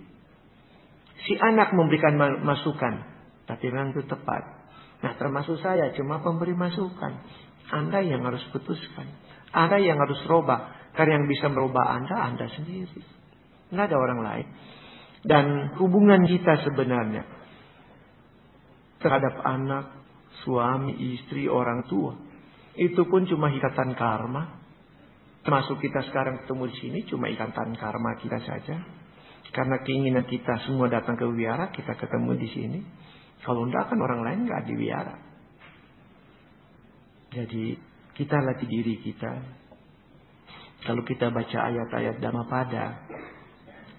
Si anak memberikan masukan. Tapi memang itu tepat. Nah termasuk saya cuma pemberi masukan. Anda yang harus putuskan. Anda yang harus rubah. Karena yang bisa merubah Anda sendiri. Nggak ada orang lain. Dan hubungan kita sebenarnya terhadap anak, suami, istri, orang tua. Itu pun cuma ikatan karma. Termasuk kita sekarang ketemu di sini cuma ikatan karma kita saja. Karena keinginan kita semua datang ke wihara, kita ketemu di sini. Kalau enggak kan orang lain nggak di wihara. Jadi kita latih diri kita. Kalau kita baca ayat-ayat Dhammapada,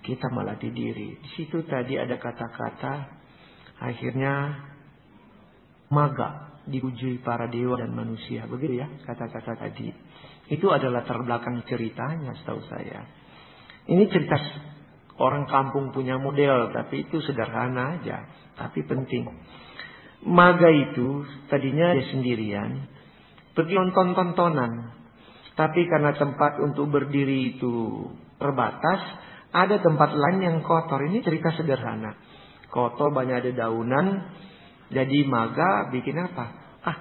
kita melatih diri. Di situ tadi ada kata-kata, akhirnya maga dipuji para dewa dan manusia. Begitu ya kata-kata tadi. Itu adalah latar belakang ceritanya setahu saya. Ini cerita orang kampung punya model, tapi itu sederhana aja, tapi penting. Maga itu tadinya dia sendirian. Pergi nonton tontonan. Tapi karena tempat untuk berdiri itu terbatas, ada tempat lain yang kotor. Ini cerita sederhana. Kotor, banyak ada daunan. Jadi maga bikin apa?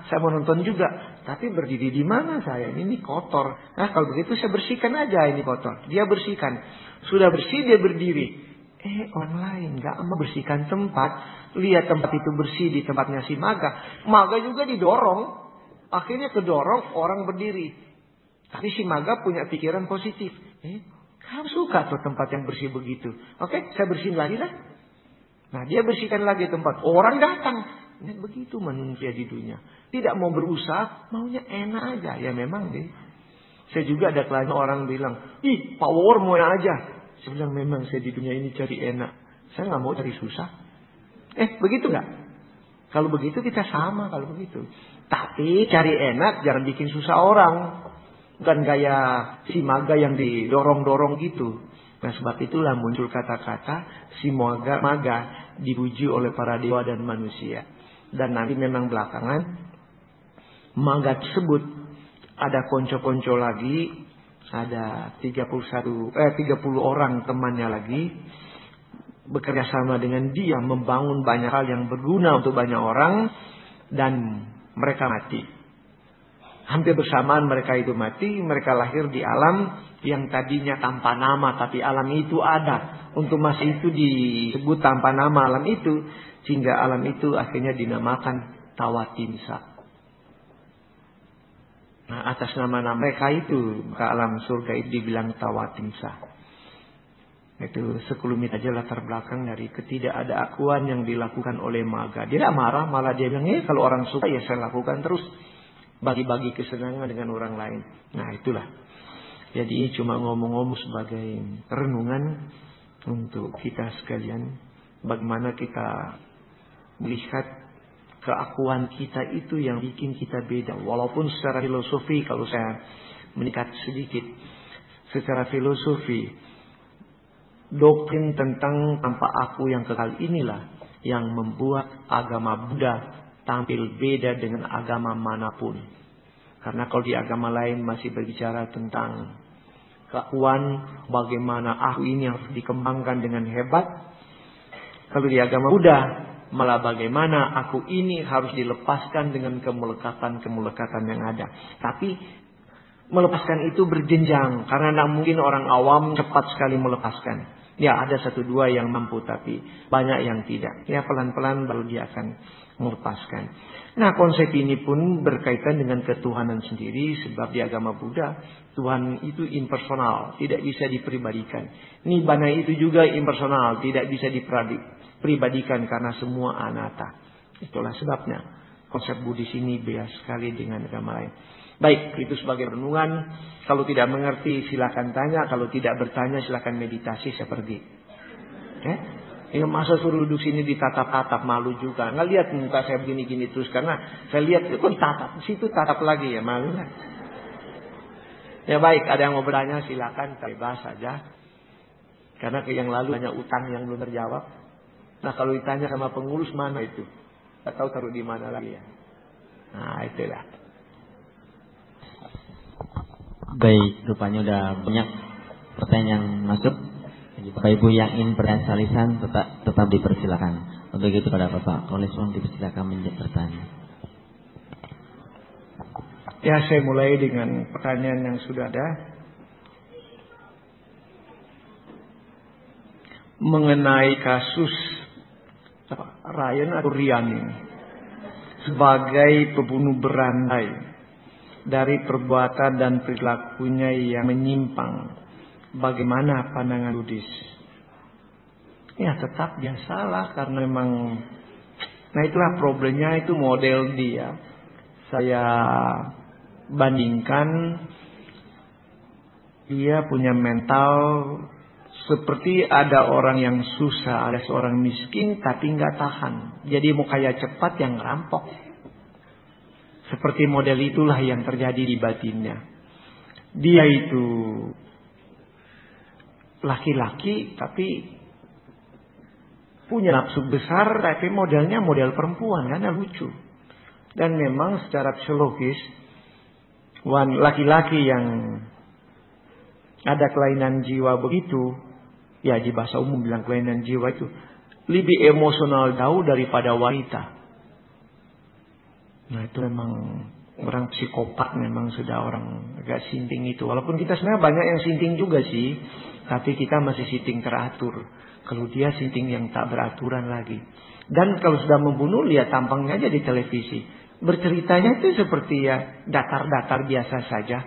Saya mau nonton juga. Tapi berdiri di mana saya? Ini kotor. Nah kalau begitu saya bersihkan aja ini kotor. Dia bersihkan. Sudah bersih dia berdiri. Orang lain gak mau bersihkan tempat. Lihat tempat itu bersih di tempatnya si maga. Maga juga didorong. Akhirnya kedorong orang berdiri. Tapi si maga punya pikiran positif. Kamu suka tuh tempat yang bersih begitu. Oke, saya bersihin lagi lah. Nah dia bersihkan lagi tempat. Orang datang. Nah, begitu manusia di dunia. Tidak mau berusaha, maunya enak aja. Ya memang deh. Saya juga ada klien orang bilang, power mau enak aja. Saya bilang memang saya di dunia ini cari enak. Saya nggak mau cari susah. Begitu nggak? Kalau begitu kita sama kalau begitu. Tapi cari enak jangan bikin susah orang. Bukan gaya si maga yang didorong-dorong gitu. Nah sebab itulah muncul kata-kata si maga dipuji oleh para dewa dan manusia. Dan nanti memang belakangan maga tersebut ada konco-konco lagi. Ada 30 orang temannya lagi. Bekerja sama dengan dia membangun banyak hal yang berguna untuk banyak orang. Dan mereka mati. Hampir bersamaan mereka itu mati, mereka lahir di alam yang tadinya tanpa nama, tapi alam itu ada. Untuk masa itu disebut tanpa nama alam itu, sehingga alam itu akhirnya dinamakan Tawatimsa. Nah, atas nama-nama mereka itu, maka alam surga itu dibilang Tawatimsa. Itu sekelumit aja latar belakang dari ketidakadaakuan yang dilakukan oleh Maga. Dia tidak marah, malah dia bilang, kalau orang suka ya saya lakukan terus. Bagi-bagi kesenangan dengan orang lain. Nah itulah. Jadi cuma ngomong-ngomong sebagai renungan untuk kita sekalian. Bagaimana kita melihat keakuan kita itu yang bikin kita beda. Walaupun secara filosofi, kalau saya meningkat sedikit. Secara filosofi, doktrin tentang tanpa aku yang kekal inilah yang membuat agama Buddha tampil beda dengan agama manapun. Karena kalau di agama lain masih berbicara tentang keakuan, bagaimana aku ini harus dikembangkan dengan hebat. Kalau di agama Buddha malah bagaimana aku ini harus dilepaskan dengan kemelekatan-kemelekatan yang ada. Tapi melepaskan itu berjenjang, karena tidak mungkin orang awam cepat sekali melepaskan. Ya ada 1-2 yang mampu, tapi banyak yang tidak. Ya pelan-pelan baru dia akan melepaskan. Nah konsep ini pun berkaitan dengan ketuhanan sendiri. Sebab di agama Buddha Tuhan itu impersonal, tidak bisa dipribadikan. Nibbana itu juga impersonal, tidak bisa dipribadikan karena semua anatta. Itulah sebabnya konsep Buddhis ini beda sekali dengan agama lain. Baik, itu sebagai renungan. Kalau tidak mengerti silakan tanya. Kalau tidak bertanya silakan meditasi, saya pergi. Ya masa suruh duduk sini ditatap-tatap, malu juga. Nggak lihat muka saya begini-gini terus. Karena saya lihat kok ditatap. Situ tatap lagi ya, malu lah. Ya baik, ada yang mau bertanya silakan, bebas saja. Karena yang lalu banyak utang yang belum terjawab. Nah kalau ditanya sama pengurus mana itu? Nggak tahu taruh di mana lagi ya. Nah itulah.
Baik, rupanya udah banyak pertanyaan yang masuk. Bapak Ibu yang ingin bertanya salisan tetap dipersilakan. Untuk itu pada Bapak Koleson dipersilakan bertanya.
Ya saya mulai dengan pertanyaan yang sudah ada. Mengenai kasus Ryan atau Rian ini sebagai pembunuh berantai dari perbuatan dan perilakunya yang menyimpang. Bagaimana pandangan Buddhis? Ya tetap dia salah karena memang. Nah itulah problemnya, itu model dia. Saya bandingkan dia punya mental seperti ada orang yang susah, ada seorang miskin tapi nggak tahan. Jadi mau kaya cepat yang ngerampok. Seperti model itulah yang terjadi di batinnya. Dia itu laki-laki tapi punya nafsu besar, tapi modelnya model perempuan, karena lucu. Dan memang secara psikologis laki-laki yang ada kelainan jiwa begitu, ya di bahasa umum bilang kelainan jiwa itu lebih emosional jauh daripada wanita. Nah itu memang orang psikopat, memang sudah orang agak sinting itu. Walaupun kita sebenarnya banyak yang sinting juga sih, tapi kita masih sinting teratur. Kalau dia sinting yang tak beraturan lagi. Dan kalau sudah membunuh, lihat tampangnya aja di televisi. Berceritanya itu seperti ya datar-datar biasa saja.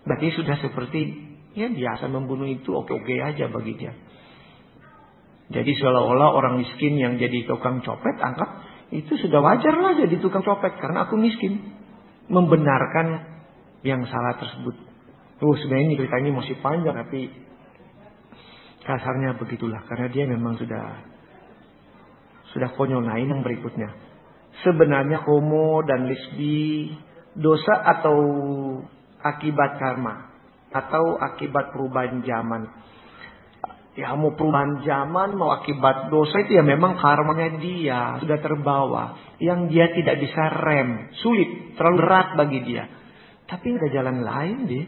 Berarti sudah seperti ya biasa, membunuh itu oke-oke aja bagi dia. Jadi seolah-olah orang miskin yang jadi tukang copet, anggap itu sudah wajar lah jadi tukang copet karena aku miskin. Membenarkan yang salah tersebut. Sebenarnya ini ceritanya masih panjang, tapi kasarnya begitulah, karena dia memang sudah konyol. Nah ini yang berikutnya. Sebenarnya homo dan lesbi dosa atau akibat karma atau akibat perubahan zaman. Ya mau perubahan zaman mau akibat dosa itu ya memang karmanya dia sudah terbawa, yang dia tidak bisa rem, sulit, terlalu berat bagi dia. Tapi ada jalan lain deh.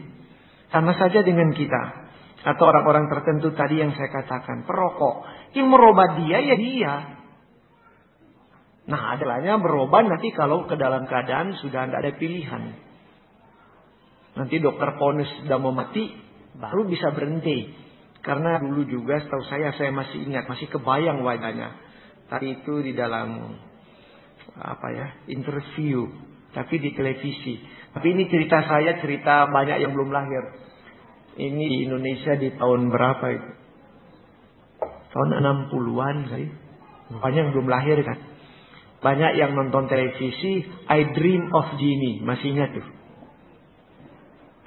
Sama saja dengan kita. Atau orang-orang tertentu tadi yang saya katakan, perokok. Yang merubah dia ya dia. Nah adalahnya berubah nanti kalau ke dalam keadaan sudah tidak ada pilihan. Nanti dokter ponis sudah mau mati, baru bisa berhenti. Karena dulu juga setahu saya masih ingat, masih kebayang wajahnya. Tapi itu di dalam interview, tapi di televisi. Tapi ini cerita saya, cerita banyak yang belum lahir. Ini di Indonesia di tahun berapa itu? Tahun 60-an kali. Banyak yang belum lahir kan. Banyak yang nonton televisi I Dream of Jeannie, masih ingat tuh.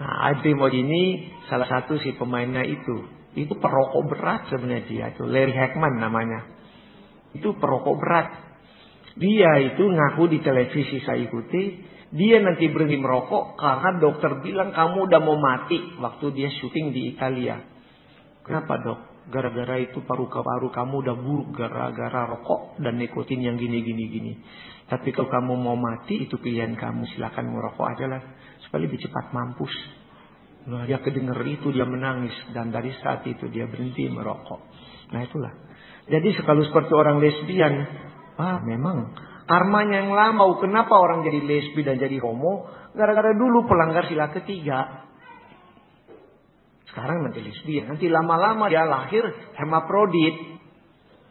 Nah, I Dream of Jeannie salah satu si pemainnya itu perokok berat sebenarnya dia itu, Larry Hagman namanya. Itu perokok berat. Dia itu ngaku di televisi saya ikuti, dia nanti berhenti merokok karena dokter bilang kamu udah mau mati waktu dia syuting di Italia. Kenapa dok? Gara-gara itu paru-paru kamu udah buruk gara-gara rokok dan nikotin yang gini. Tapi kalau kamu mau mati itu pilihan kamu, silakan merokok aja lah supaya lebih cepat mampus. Nah, dia kedenger itu dia menangis dan dari saat itu dia berhenti merokok. Nah itulah. Jadi kalau seperti orang lesbian, memang karmanya yang lama. Kenapa orang jadi lesbi dan jadi homo? Gara-gara dulu pelanggar sila ketiga. Sekarang nanti lesbian. Nanti lama-lama dia lahir hermafrodit.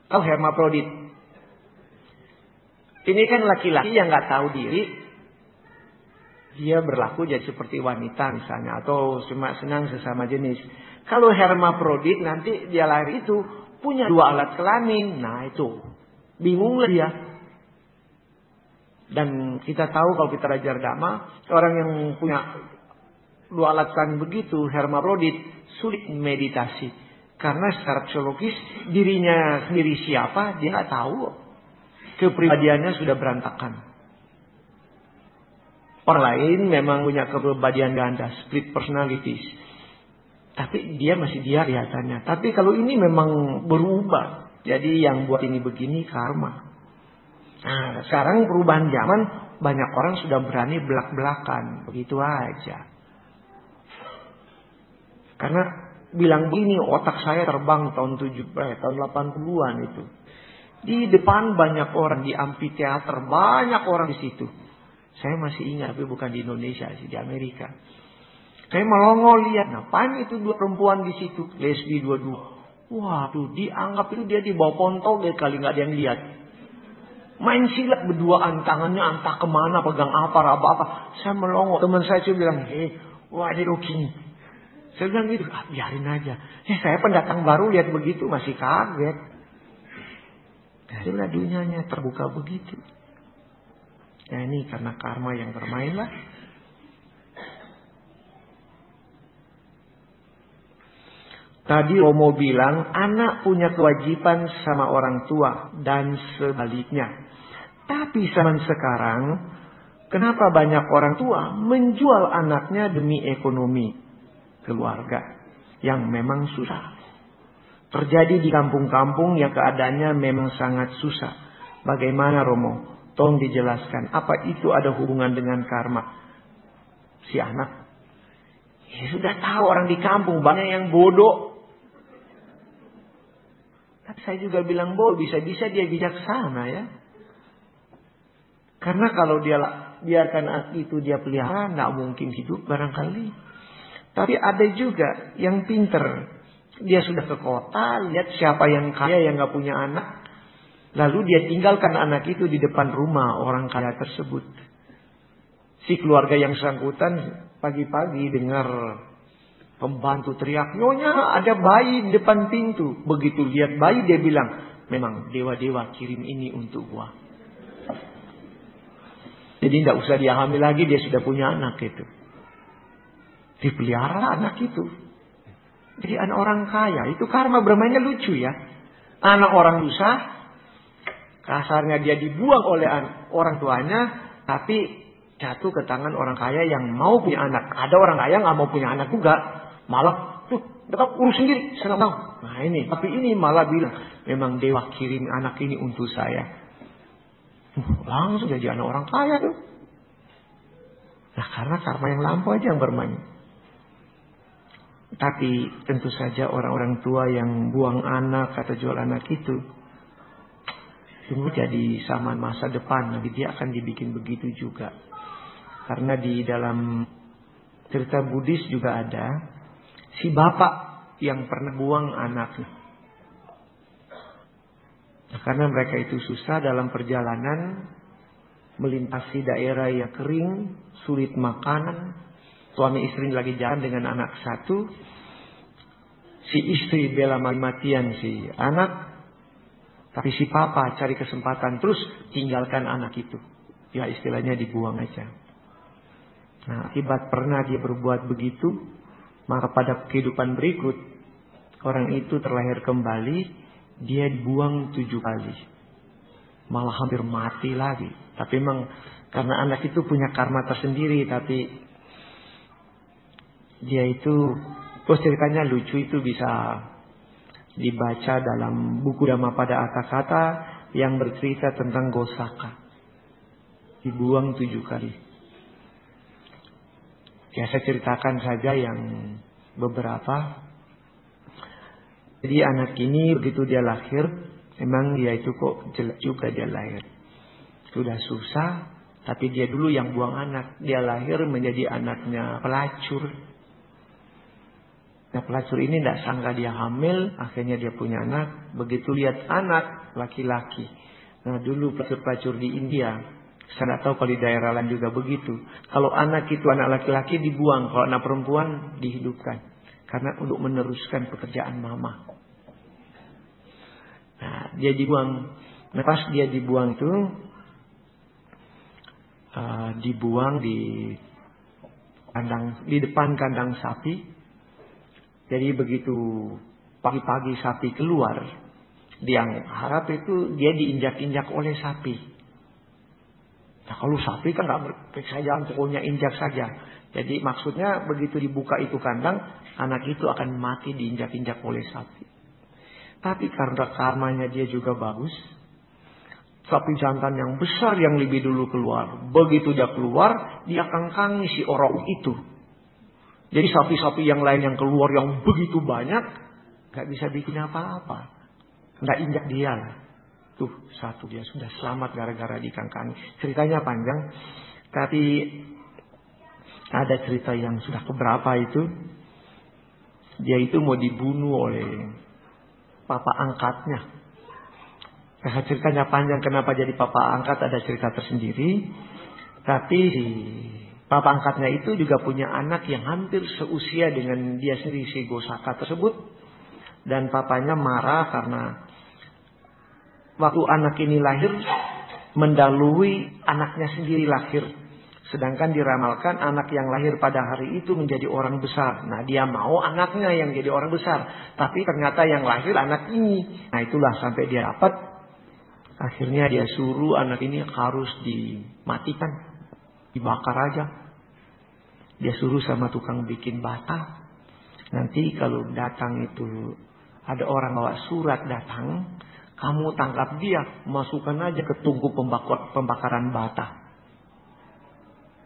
Tahu hermafrodit? Ini kan laki-laki yang nggak tahu diri. Dia berlaku jadi seperti wanita misalnya. Atau cuma senang sesama jenis. Kalau hermafrodit nanti dia lahir itu punya 2 alat kelamin. Nah itu. Bingung lah dia. Dan kita tahu kalau kita belajar dhamma. Orang yang punya 2 alat kelamin begitu, hermafrodit, sulit meditasi. Karena secara psikologis dirinya sendiri siapa dia nggak tahu. Kepribadiannya sudah berantakan. Orang lain memang punya kepribadian ganda, split personalities. Tapi dia masih dia kelihatannya. Tapi kalau ini memang berubah. Jadi yang buat ini begini karma. Nah sekarang perubahan zaman banyak orang sudah berani belak-belakan. Begitu aja. Karena bilang begini, otak saya terbang tahun 80-an itu. Di depan banyak orang, di amphitheater banyak orang di situ. Saya masih ingat, tapi bukan di Indonesia sih, di Amerika. Saya melongo lihat, ngapain itu 2 perempuan di situ, lesbi 2. Waduh, dianggap itu dia di bawah pontol deh kali nggak ada yang lihat. Main silat berduaan, tangannya entah kemana, pegang apa. Saya melongo, teman saya bilang, wah ini gini. Saya bilang gitu, biarin aja. Saya pendatang baru lihat begitu masih kaget. Darilah dunianya terbuka begitu. Nah ini karena karma yang bermain lah. Tadi Romo bilang anak punya kewajiban sama orang tua dan sebaliknya. Tapi zaman sekarang kenapa banyak orang tua menjual anaknya demi ekonomi keluarga yang memang susah. Terjadi di kampung-kampung yang keadaannya memang sangat susah. Bagaimana Romo? Tolong dijelaskan. Apa itu ada hubungan dengan karma si anak? Ya sudah tahu orang di kampung banyak yang bodoh. Tapi saya juga bilang bodoh. Bisa-bisa dia bijaksana ya. Karena kalau dia biarkan itu dia pelihara, nggak mungkin hidup barangkali. Tapi ada juga yang pinter. Dia sudah ke kota, lihat siapa yang kaya yang nggak punya anak. Lalu dia tinggalkan anak itu di depan rumah orang kaya tersebut. Si keluarga yang bersangkutan pagi-pagi dengar pembantu teriak, "Nyonya, ada bayi di depan pintu." Begitu lihat bayi dia bilang, "Memang dewa-dewa kirim ini untuk gua." Jadi tidak usah dia hamil lagi, dia sudah punya anak itu. Dipelihara anak itu. Jadi anak orang kaya itu karma bermainnya lucu ya. Anak orang susah, kasarnya dia dibuang oleh orang tuanya, tapi jatuh ke tangan orang kaya yang mau punya anak. Ada orang kaya nggak mau punya anak juga, malah tetap urus sendiri, senang tahu. Nah ini, tapi ini malah bilang memang dewa kirim anak ini untuk saya. Langsung jadi anak orang kaya tuh. Nah karena karma yang lampau aja yang bermain. Tapi tentu saja orang-orang tua yang buang anak atau jual anak itu jadi zaman masa depan. Nanti dia akan dibikin begitu juga. Karena di dalam Cerita Buddhis juga ada. Si bapak yang pernah buang anaknya. Nah, karena mereka itu susah dalam perjalanan, melintasi daerah yang kering, sulit makanan. Suami istri lagi jalan dengan anak satu. Si istri bela mati-matian si anak. Tapi si papa cari kesempatan terus tinggalkan anak itu. Ya istilahnya dibuang aja. Nah, akibat pernah dia berbuat begitu, maka pada kehidupan berikut, orang itu terlahir kembali, dia dibuang 7 kali. Malah hampir mati lagi. Tapi memang karena anak itu punya karma tersendiri, tapi dia itu, ceritanya lucu, itu bisa dibaca dalam buku Dhammapada Atthakatha yang bercerita tentang Gosaka. Dibuang 7 kali. Ya saya ceritakan saja yang beberapa. Jadi anak ini begitu dia lahir, memang dia itu kok jelek juga dia lahir. Sudah susah, tapi dia dulu yang buang anak. Dia lahir menjadi anaknya pelacur. Nah pelacur ini tidak sangka dia hamil, akhirnya dia punya anak. Begitu lihat anak laki-laki. Nah dulu pelacur-pelacur di India, saya tidak tahu kalau di daerah lain juga begitu. Kalau anak itu anak laki-laki dibuang, kalau anak perempuan dihidupkan. Karena untuk meneruskan pekerjaan mama. Nah dia dibuang. Nah pas dia dibuang itu, dibuang di depan kandang sapi. Jadi begitu pagi-pagi sapi keluar, dia harap itu dia diinjak-injak oleh sapi. Nah kalau sapi kan nggak periksa jalan, pokoknya injak saja. Jadi maksudnya begitu dibuka itu kandang, anak itu akan mati diinjak-injak oleh sapi. Tapi karena karmanya dia juga bagus, sapi jantan yang besar yang lebih dulu keluar. Begitu dia keluar, dia kangkangi si orang itu. Jadi sapi-sapi yang lain yang keluar yang begitu banyak, gak bisa bikin apa-apa. Gak injak dia lah. Tuh satu dia sudah selamat gara-gara dikangkangi. Ceritanya panjang, tapi ada cerita yang sudah keberapa itu. Dia itu mau dibunuh oleh papa angkatnya. Nah, ceritanya panjang kenapa jadi papa angkat, ada cerita tersendiri. Tapi papa angkatnya itu juga punya anak yang hampir seusia dengan dia sendiri, si Gosaka tersebut. Dan papanya marah karena waktu anak ini lahir mendahului anaknya sendiri lahir. Sedangkan diramalkan anak yang lahir pada hari itu menjadi orang besar. Nah dia mau anaknya yang jadi orang besar. Tapi ternyata yang lahir anak ini. Nah itulah sampai dia dapat. Akhirnya dia suruh anak ini harus dimatikan. Dibakar aja. Dia suruh sama tukang bikin bata. Nanti kalau datang itu ada orang bawa surat datang, kamu tangkap dia, masukkan aja ke tungku pembakaran bata.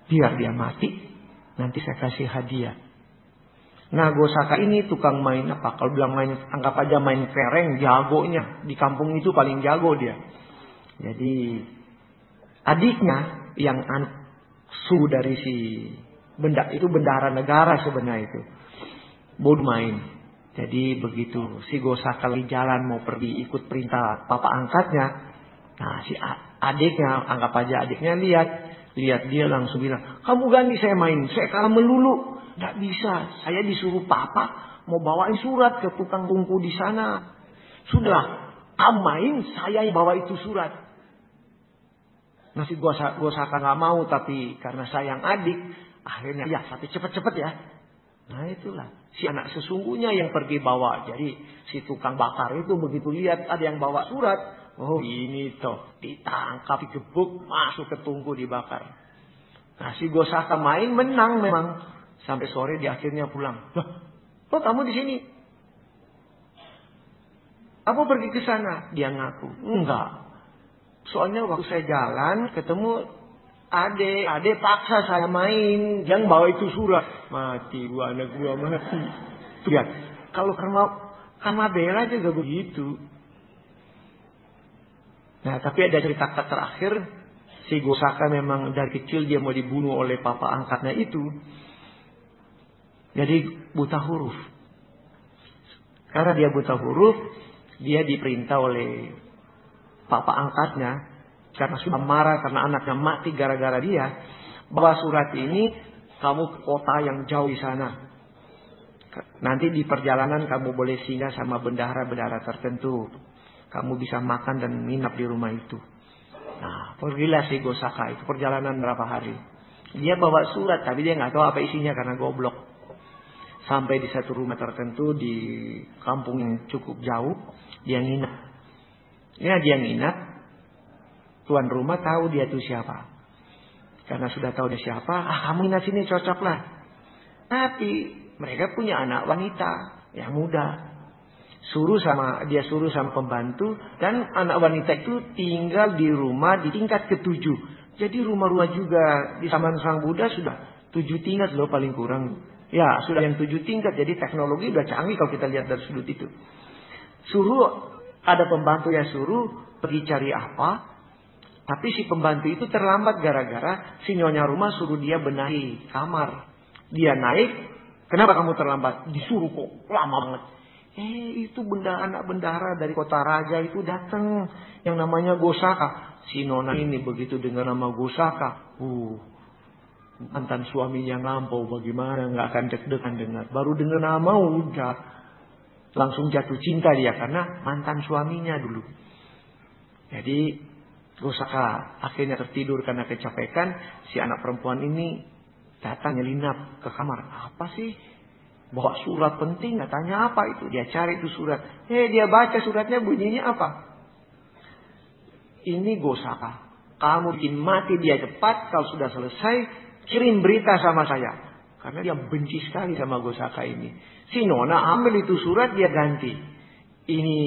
Biar dia mati, nanti saya kasih hadiah. Nah Gosaka ini tukang main apa? Kalau bilang main, anggap aja main kereng, jagonya. Di kampung itu paling jago dia. Jadi adiknya yang suhu dari si itu bendahara negara sebenarnya itu. Bodoh main. Jadi begitu si Gosaka lagi jalan mau pergi ikut perintah papa angkatnya. Nah si adiknya, anggap aja adiknya lihat dia langsung bilang, kamu ganti saya main, saya kalah melulu. Tidak bisa, saya disuruh papa mau bawain surat ke tukang tungku di sana. Sudah, kamu main, saya yang bawa itu surat. Nah si Gosaka nggak mau, tapi karena sayang adik, akhirnya ya tapi cepet-cepet ya. Nah itulah si anak sesungguhnya yang pergi bawa. Jadi si tukang bakar itu begitu lihat ada yang bawa surat, oh ini toh, ditangkap, digebuk, masuk ke tungku dibakar. Nah si Gosaka main menang memang. Sampai sore dia akhirnya pulang. Loh, kok kamu di sini? Apa pergi ke sana? Dia ngaku, enggak. Soalnya waktu saya jalan ketemu Ade paksa saya main, yang bawa itu surat. Mati gua, anak gua mati. Lihat, kalau karma bela juga begitu. Nah, tapi ada cerita terakhir, si Gosaka memang dari kecil dia mau dibunuh oleh papa angkatnya itu. Jadi buta huruf. Karena dia buta huruf, dia diperintah oleh papa angkatnya, karena sudah marah karena anaknya mati gara-gara dia, bawa surat ini kamu ke kota yang jauh di sana. Nanti di perjalanan kamu boleh singgah sama bendahara-bendahara tertentu. Kamu bisa makan dan nginap di rumah itu. Nah, pergilah si Gosaka itu, perjalanan berapa hari. Dia bawa surat tapi dia nggak tahu apa isinya karena goblok. Sampai di satu rumah tertentu di kampung yang cukup jauh, dia nginap. Ya dia nginap, tuan rumah tahu dia itu siapa. Karena sudah tahu dia siapa, kamu nginap sini cocok lah. Tapi mereka punya anak wanita yang muda. Dia suruh sama pembantu, dan anak wanita itu tinggal di rumah di tingkat ke-7. Jadi rumah-rumah juga di zaman Sang Buddha sudah 7 tingkat loh paling kurang. Ya sudah yang 7 tingkat, jadi teknologi udah canggih kalau kita lihat dari sudut itu. Ada pembantu yang suruh pergi cari apa. Tapi si pembantu itu terlambat gara-gara si nyonya rumah suruh dia benahi kamar. Dia naik. Kenapa kamu terlambat? Disuruh kok lama banget. Itu anak bendahara dari kota raja itu datang. Yang namanya Gosaka. Si nona ini begitu dengar nama Gosaka. Mantan suaminya ngampau, bagaimana nggak akan deg-degan dengar. Baru dengar nama udah langsung jatuh cinta dia karena mantan suaminya dulu. Jadi Gosaka akhirnya tertidur karena kecapekan. Si anak perempuan ini datang nyelinap ke kamar. Apa sih? Bawa surat penting, katanya apa itu? Dia cari itu surat. Dia baca suratnya, bunyinya apa? Ini Gosaka. Kamu bikin mati dia cepat. Kalau sudah selesai, kirim berita sama saya. Karena dia benci sekali sama Gosaka ini. Si nona ambil itu surat, dia ganti. Ini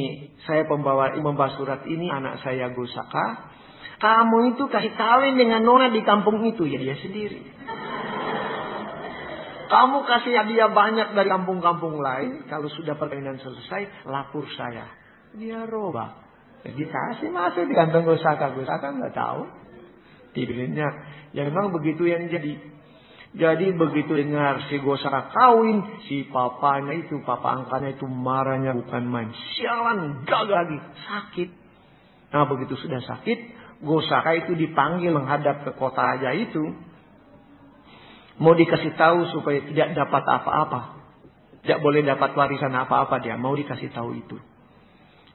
saya membawa surat ini, anak saya Gosaka. Kamu itu kasih kawin dengan nona di kampung itu. Ya dia sendiri. Kamu kasih hadiah banyak dari kampung-kampung lain. Kalau sudah perkawinan selesai, lapor saya. Dia robah. Jadi kasih masuk di kantong Gosaka. Gosaka nggak tahu. Tidurnya. Ya memang begitu yang jadi. Jadi begitu dengar si Gosaka kawin, si papa angkatnya itu marahnya bukan main. Sialan, gagal lagi, sakit. Nah begitu sudah sakit, Gosaka itu dipanggil menghadap ke kota raja itu. Mau dikasih tahu supaya tidak dapat apa-apa. Tidak boleh dapat warisan apa-apa dia. Mau dikasih tahu itu.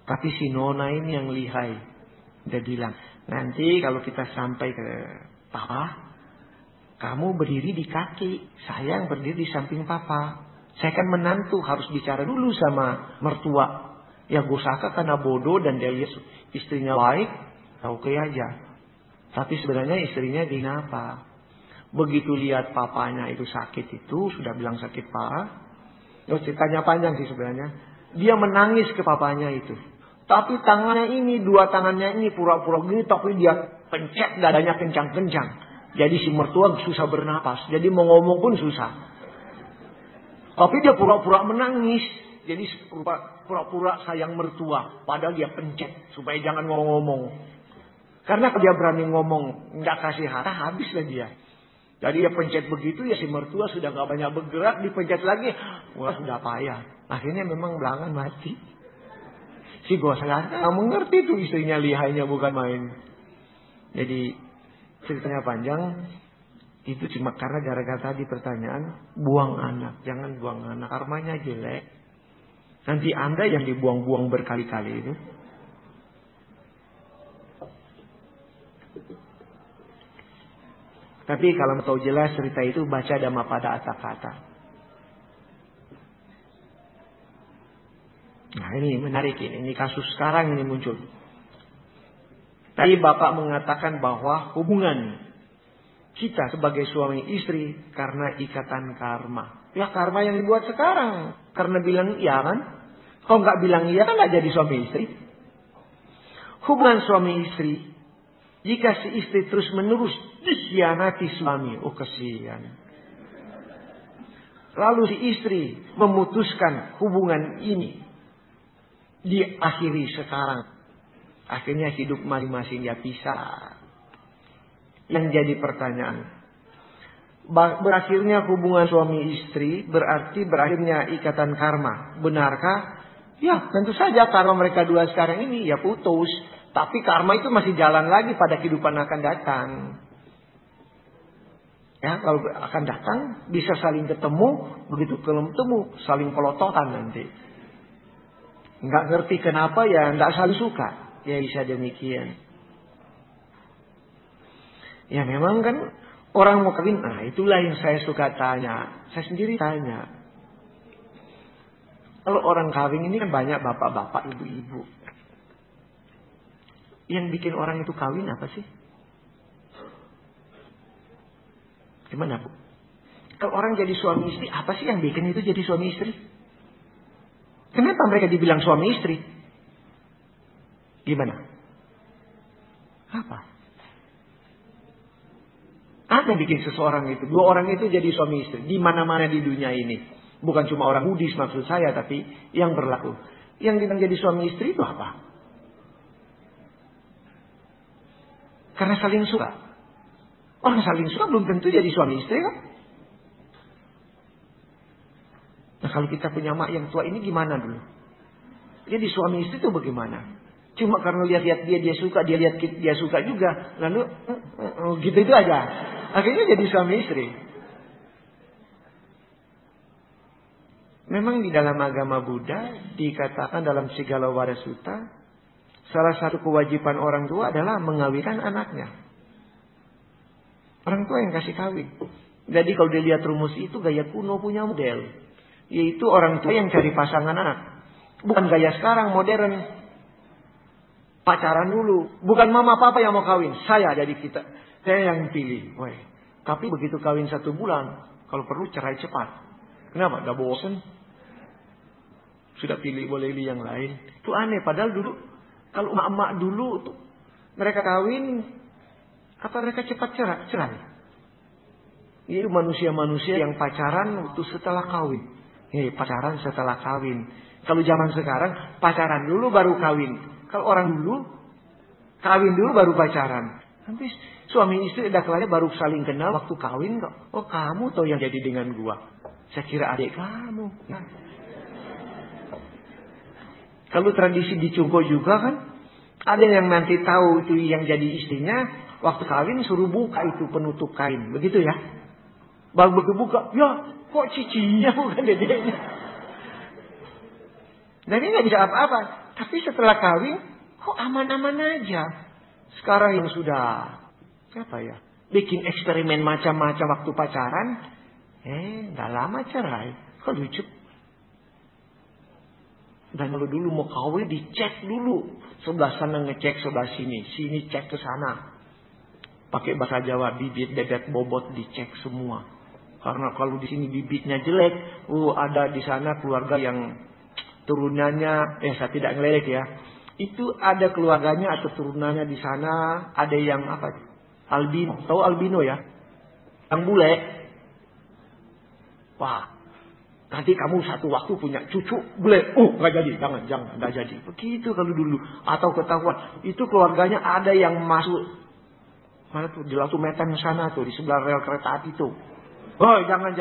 Tapi si nona ini yang lihai. Dia bilang, nanti kalau kita sampai ke papa, kamu berdiri di kaki. Saya yang berdiri di samping papa. Saya kan menantu, harus bicara dulu sama mertua. Ya Gosaka karena bodoh dan dia lihat istrinya baik, oke aja. Tapi sebenarnya istrinya dinapa. Begitu lihat papanya itu sakit itu, sudah bilang sakit parah. Ceritanya panjang sih sebenarnya. Dia menangis ke papanya itu. Tapi tangannya ini, dua tangannya ini pura-pura gini, tapi dia pencet dadanya kencang-kencang. Jadi si mertua susah bernapas. Jadi mau ngomong pun susah. Tapi dia pura-pura menangis. Jadi pura-pura sayang mertua. Padahal dia pencet supaya jangan ngomong-ngomong. Karena kalau dia berani ngomong, nggak kasih harta, habislah dia. Jadi dia pencet begitu, ya si mertua sudah gak banyak bergerak, dipencet lagi. Wah sudah payah. Akhirnya memang belangan mati. Si Gosaka gak mengerti tuh istrinya lihainya bukan main. Jadi ceritanya panjang. Itu cuma karena gara-gara tadi pertanyaan. Buang anak, jangan buang anak. Karmanya jelek. Nanti Anda yang dibuang-buang berkali-kali itu. Tapi kalau mau tahu jelas cerita itu, baca Dhammapada Atthakatha. Nah ini menarik ini kasus sekarang ini muncul. Tadi Bapak mengatakan bahwa hubungan kita sebagai suami istri karena ikatan karma. Ya karma yang dibuat sekarang. Karena bilang iya kan. Kalau nggak bilang iya kan nggak jadi suami istri. Hubungan suami istri. Jika si istri terus menerus dikhianati suami, kesian. Lalu si istri memutuskan hubungan ini, diakhiri sekarang. Akhirnya hidup masing-masing dia pisah. Yang jadi pertanyaan, Berakhirnya hubungan suami istri berarti berakhirnya ikatan karma. Benarkah? Ya, tentu saja karma mereka dua sekarang ini ya putus. Tapi karma itu masih jalan lagi pada kehidupan akan datang. Ya, kalau akan datang bisa saling ketemu, begitu ketemu saling pelototan nanti. Nggak ngerti kenapa ya nggak saling suka. Ya bisa demikian. Ya memang kan orang mau kawin, nah itulah yang saya suka tanya. Saya sendiri tanya. Kalau orang kawin ini kan banyak bapak-bapak, ibu-ibu. Yang bikin orang itu kawin apa sih? Gimana Bu? Kalau orang jadi suami istri, apa sih yang bikin itu jadi suami istri? Kenapa mereka dibilang suami istri? Gimana? Apa? Apa yang bikin seseorang itu? Dua orang itu jadi suami istri. Di mana-mana di dunia ini. Bukan cuma orang Buddhis maksud saya, tapi yang berlaku. Yang dibilang jadi suami istri itu apa? Karena saling suka. Orang saling suka belum tentu jadi suami istri kan? Nah kalau kita punya mak yang tua ini gimana dulu? Jadi suami istri itu bagaimana? Cuma karena lihat-lihat dia suka, dia lihat dia suka juga. Lalu gitu itu aja. Akhirnya jadi suami istri. Memang di dalam agama Buddha dikatakan dalam Sigala Sutta, salah satu kewajiban orang tua adalah mengawinkan anaknya. Orang tua yang kasih kawin. Jadi kalau dilihat rumus itu gaya kuno punya model. Yaitu orang tua yang cari pasangan anak. Bukan gaya sekarang modern. Pacaran dulu. Bukan mama papa yang mau kawin. Saya dari kita. Saya yang pilih. Woy. Tapi begitu kawin 1 bulan. Kalau perlu cerai cepat. Kenapa? Udah bosen. Sudah pilih boleh pilih yang lain. Itu aneh. Padahal dulu. Kalau emak-emak dulu. Mereka kawin. Apa mereka cepat cerai? Itu manusia-manusia yang pacaran waktu setelah kawin. Pacaran setelah kawin. Kalau zaman sekarang pacaran dulu baru kawin. Kalau orang dulu kawin dulu baru pacaran. Nanti suami istri udah kelarnya baru saling kenal waktu kawin kok. Oh kamu tau yang jadi dengan gua. Saya kira adik kamu. Nah. Kalau tradisi di Cungko juga kan ada yang nanti tahu itu yang jadi istrinya waktu kawin suruh buka itu penutup kain. Begitu ya. Baru buka, ya kok cicinya bukan dedeknya. Dan ini nggak bisa apa-apa. Tapi setelah kawin, kok aman-aman aja. Sekarang yang sudah, bikin eksperimen macam-macam waktu pacaran, nggak lama cerai. Kok lucu. Dan kalau dulu mau kawin dicek dulu. Sebelah sana ngecek sebelah sini cek ke sana. Pakai bahasa Jawa, bibit, bebek, bobot dicek semua. Karena kalau di sini bibitnya jelek, ada di sana keluarga yang turunannya, saya tidak ngelelek ya. Itu ada keluarganya atau turunannya di sana, ada yang albino, tahu albino ya? Yang bule. Wah, nanti kamu satu waktu punya cucu bule. Nggak jadi, jangan, nggak jadi. Begitu kalau dulu. Atau ketahuan, itu keluarganya ada yang masuk. Mana tuh di Latu Medan sana tuh, di sebelah rel kereta api tuh. Oh, jangan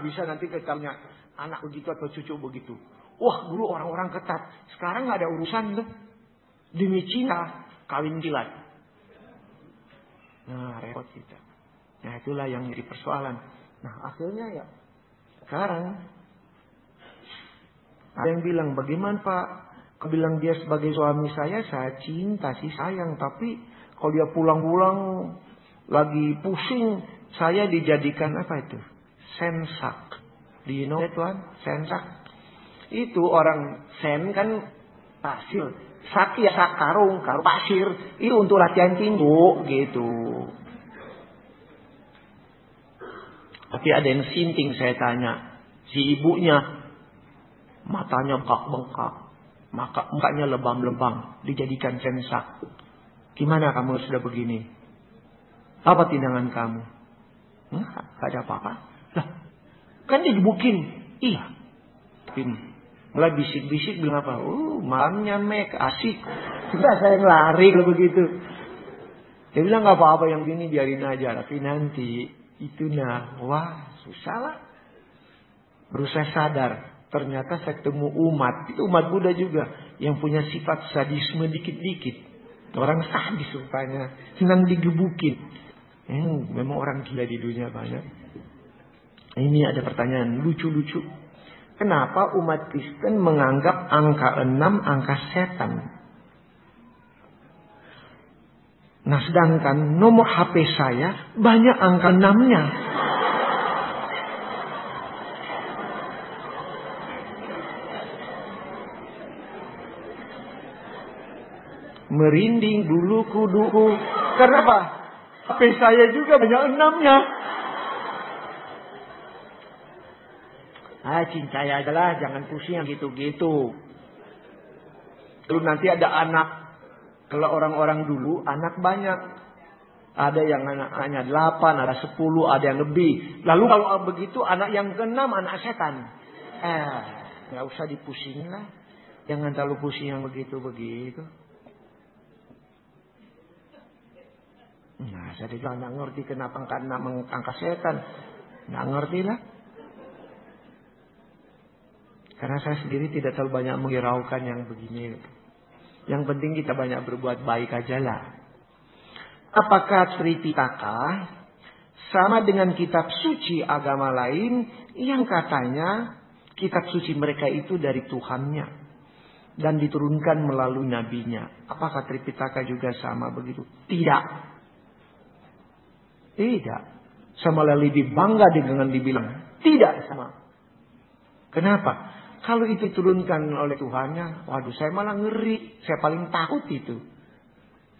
bisa nanti ketanya anak begitu atau cucu begitu. Wah, dulu orang-orang ketat. Sekarang nggak ada urusan tuh. Demi Cina kawin kilat. Nah, repot kita. Nah, itulah yang jadi persoalan. Nah, akhirnya ya sekarang ada yang bilang, bagaimana Pak? Kau bilang dia sebagai suami saya cinta sih sayang, tapi kalau dia pulang-pulang lagi pusing, saya dijadikan sensak. Do you know that one? Sensak. Itu orang sen kan pasir. Sak ya sak karung pasir. Itu untuk latihan tinju gitu. Tapi ada yang sinting saya tanya. Si ibunya matanya bengkak-bengkak. Mukanya lebam-lebam. Dijadikan sensak. Gimana kamu sudah begini? Apa tindakan kamu? Gak ada apa-apa. Lah, kan digebukin. Iya. Mulai bisik-bisik bilang apa? Malamnya asik. Sudah saya ngelari kalau begitu. Dia bilang gak apa-apa yang gini biarin aja. Tapi nanti Itu wah susah lah. Baru saya sadar, ternyata saya ketemu umat. Itu umat Buddha juga. Yang punya sifat sadisme dikit-dikit. Orang sadis rupanya. Senang digebukin. Memang orang gila di dunia banyak. Ini ada pertanyaan lucu-lucu. Kenapa umat Kristen menganggap angka 6 angka setan? Nah sedangkan nomor HP saya banyak angka 6-nya. Merinding bulu kuduku. Kenapa? HP saya juga banyak 6-nya. Cincai aja lah, jangan pusing yang gitu-gitu. Lalu nanti ada anak. Kalau orang-orang dulu anak banyak. Ada yang anaknya 8, ada 10, ada yang lebih. Lalu kalau begitu anak yang ke-6 anak setan. Gak usah dipusingin lah. Jangan terlalu pusing yang begitu-begitu. Nah saya juga gak ngerti kenapa angka 6 angka setan. Gak ngerti lah. Karena saya sendiri tidak terlalu banyak menghiraukan yang begini. Yang penting kita banyak berbuat baik aja lah. Apakah Tripitaka sama dengan kitab suci agama lain yang katanya kitab suci mereka itu dari Tuhannya dan diturunkan melalui nabinya? Apakah Tripitaka juga sama begitu? Tidak. Tidak. Sama lebih bangga dengan dibilang tidak sama. Kenapa? Kalau itu diturunkan oleh Tuhannya, waduh saya malah ngeri. Saya paling takut itu.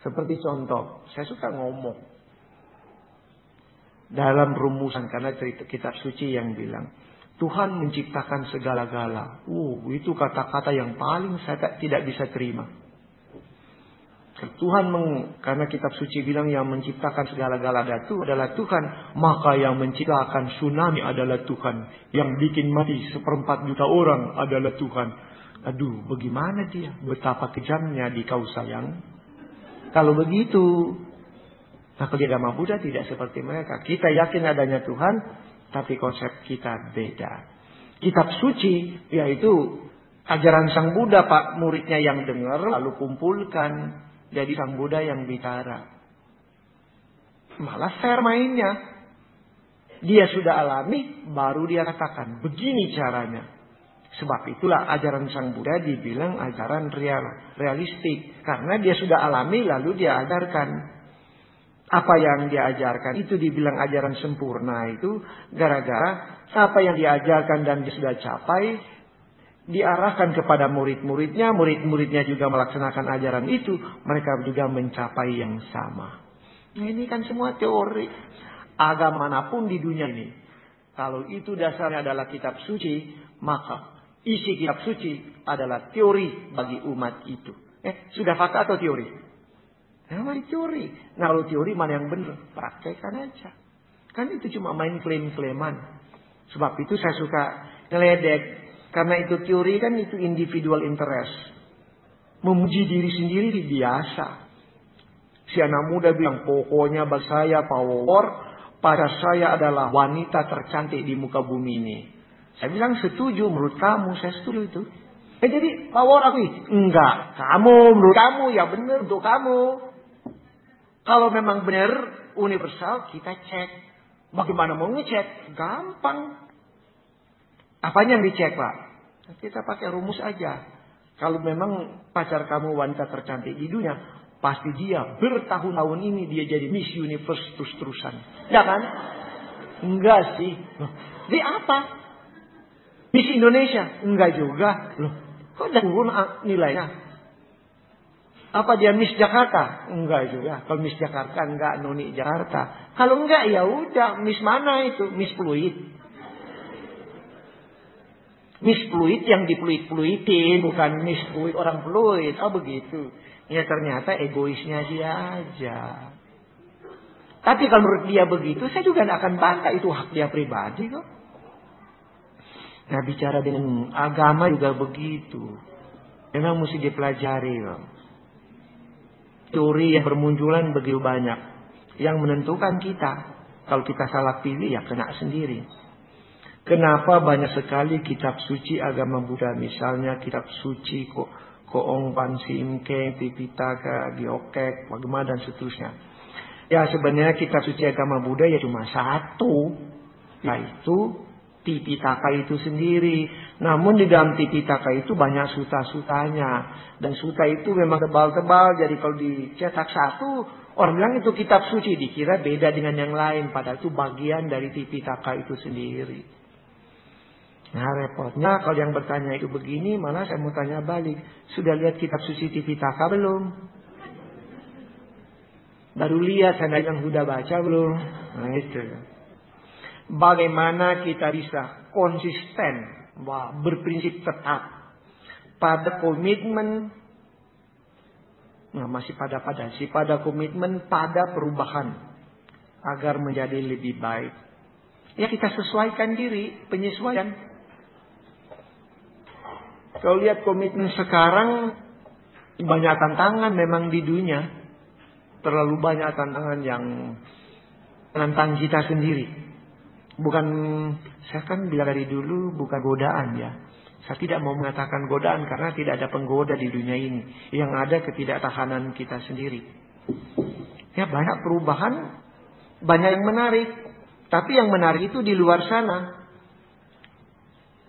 Seperti contoh, saya suka ngomong. Dalam rumusan, karena cerita kitab suci yang bilang, Tuhan menciptakan segala-gala. Itu kata-kata yang paling saya tidak bisa terima. Tuhan karena kitab suci bilang yang menciptakan segala-gala itu adalah Tuhan. Maka yang menciptakan tsunami adalah Tuhan. Yang bikin mati 1/4 juta orang adalah Tuhan. Aduh, bagaimana dia? Betapa kejamnya di kau sayang. Kalau begitu, nah di agama Buddha tidak seperti mereka. Kita yakin adanya Tuhan, tapi konsep kita beda. Kitab suci, yaitu ajaran Sang Buddha, Pak muridnya yang dengar, lalu kumpulkan. Jadi Sang Buddha yang bicara. Malah fair mainnya. Dia sudah alami, baru dia katakan. Begini caranya. Sebab itulah ajaran Sang Buddha dibilang ajaran realistik. Karena dia sudah alami, lalu dia ajarkan. Apa yang dia ajarkan itu dibilang ajaran sempurna itu. Gara-gara apa yang diajarkan dan dia sudah capai, diarahkan kepada murid-muridnya, murid-muridnya juga melaksanakan ajaran itu, mereka juga mencapai yang sama. Nah, ini kan semua teori. Agama manapun di dunia ini, kalau itu dasarnya adalah kitab suci, maka isi kitab suci adalah teori bagi umat itu. Sudah fakta atau teori? Namanya teori. Nah, kalau teori mana yang benar? Praktekkan aja. Kan itu cuma main klaim-klaiman. Sebab itu saya suka ngeledek. Karena itu teori kan itu individual interest. Memuji diri sendiri biasa. Si anak muda bilang pokoknya bagi saya power. Pada saya adalah wanita tercantik di muka bumi ini. Saya bilang setuju menurut kamu. Saya setuju itu. Jadi power aku ini. Enggak. Kamu menurut kamu ya benar untuk kamu. Kalau memang benar universal kita cek. Bagaimana mau ngecek? Gampang. Apanya yang dicek Pak? Kita pakai rumus aja. Kalau memang pacar kamu wanita tercantik di dunia, pasti dia bertahun-tahun ini dia jadi Miss Universe terus-terusan. Ya kan? Enggak sih. Loh, dia apa? Miss Indonesia? Enggak juga. Loh, kok udah turun nilainya? Apa dia Miss Jakarta? Enggak juga. Kalau Miss Jakarta enggak noni Jakarta. Kalau enggak ya udah Miss mana itu? Miss Fluid. Miss Fluid yang dipluit-pluitin, bukan Miss Fluid orang fluid. Oh begitu. Ya ternyata egoisnya dia aja. Tapi kalau menurut dia begitu, saya juga tidak akan bantah, itu hak dia pribadi kok. Nah bicara dengan agama juga begitu. Memang mesti dipelajari kok. Teori yang bermunculan begitu banyak. Yang menentukan kita. Kalau kita salah pilih ya kena sendiri. Kenapa banyak sekali kitab suci agama Buddha, misalnya kitab suci Koong Pan Sim Keng, Tipitaka, Gyokek, Magma dan seterusnya. Ya sebenarnya kitab suci agama Buddha ya cuma satu, yaitu Tipitaka itu sendiri. Namun di dalam Tipitaka itu banyak suta-sutanya. Dan suta itu memang tebal-tebal. Jadi kalau dicetak satu, orang bilang itu kitab suci. Dikira beda dengan yang lain. Padahal itu bagian dari Tipitaka itu sendiri. Nah repotnya kalau yang bertanya itu begini, malah saya mau tanya balik. Sudah lihat kitab suci Tipitaka belum? Baru lihat, saya yang sudah baca belum? Nah itu. Bagaimana kita bisa konsisten, berprinsip tetap pada komitmen, masih pada komitmen pada perubahan agar menjadi lebih baik. Ya kita sesuaikan diri, penyesuaian. Kalau lihat komitmen sekarang banyak tantangan memang di dunia, terlalu banyak tantangan yang menantang kita sendiri. Bukan, saya kan bilang dari dulu bukan godaan ya. Saya tidak mau mengatakan godaan karena tidak ada penggoda di dunia ini. Yang ada ketidaktahanan kita sendiri. Ya banyak perubahan, banyak yang menarik. Tapi yang menarik itu di luar sana.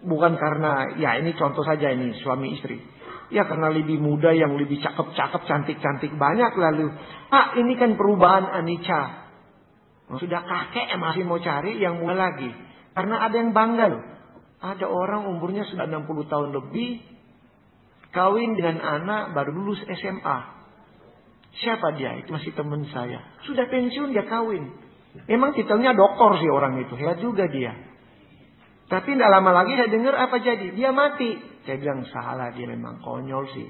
Bukan karena, ya ini contoh saja ini suami istri. Ya karena lebih muda, yang lebih cakep-cakep, cantik-cantik banyak lalu. Pak ini kan perubahan anicca. Sudah kakek masih mau cari yang muda lagi. Karena ada yang bangga loh. Ada orang umurnya sudah 60 tahun lebih. Kawin dengan anak baru lulus SMA. Siapa dia? Itu masih teman saya. Sudah pensiun dia kawin. Memang titelnya doktor sih orang itu. Hebat juga dia. Tapi tidak lama lagi saya dengar apa jadi? Dia mati. Saya bilang salah, dia memang konyol sih.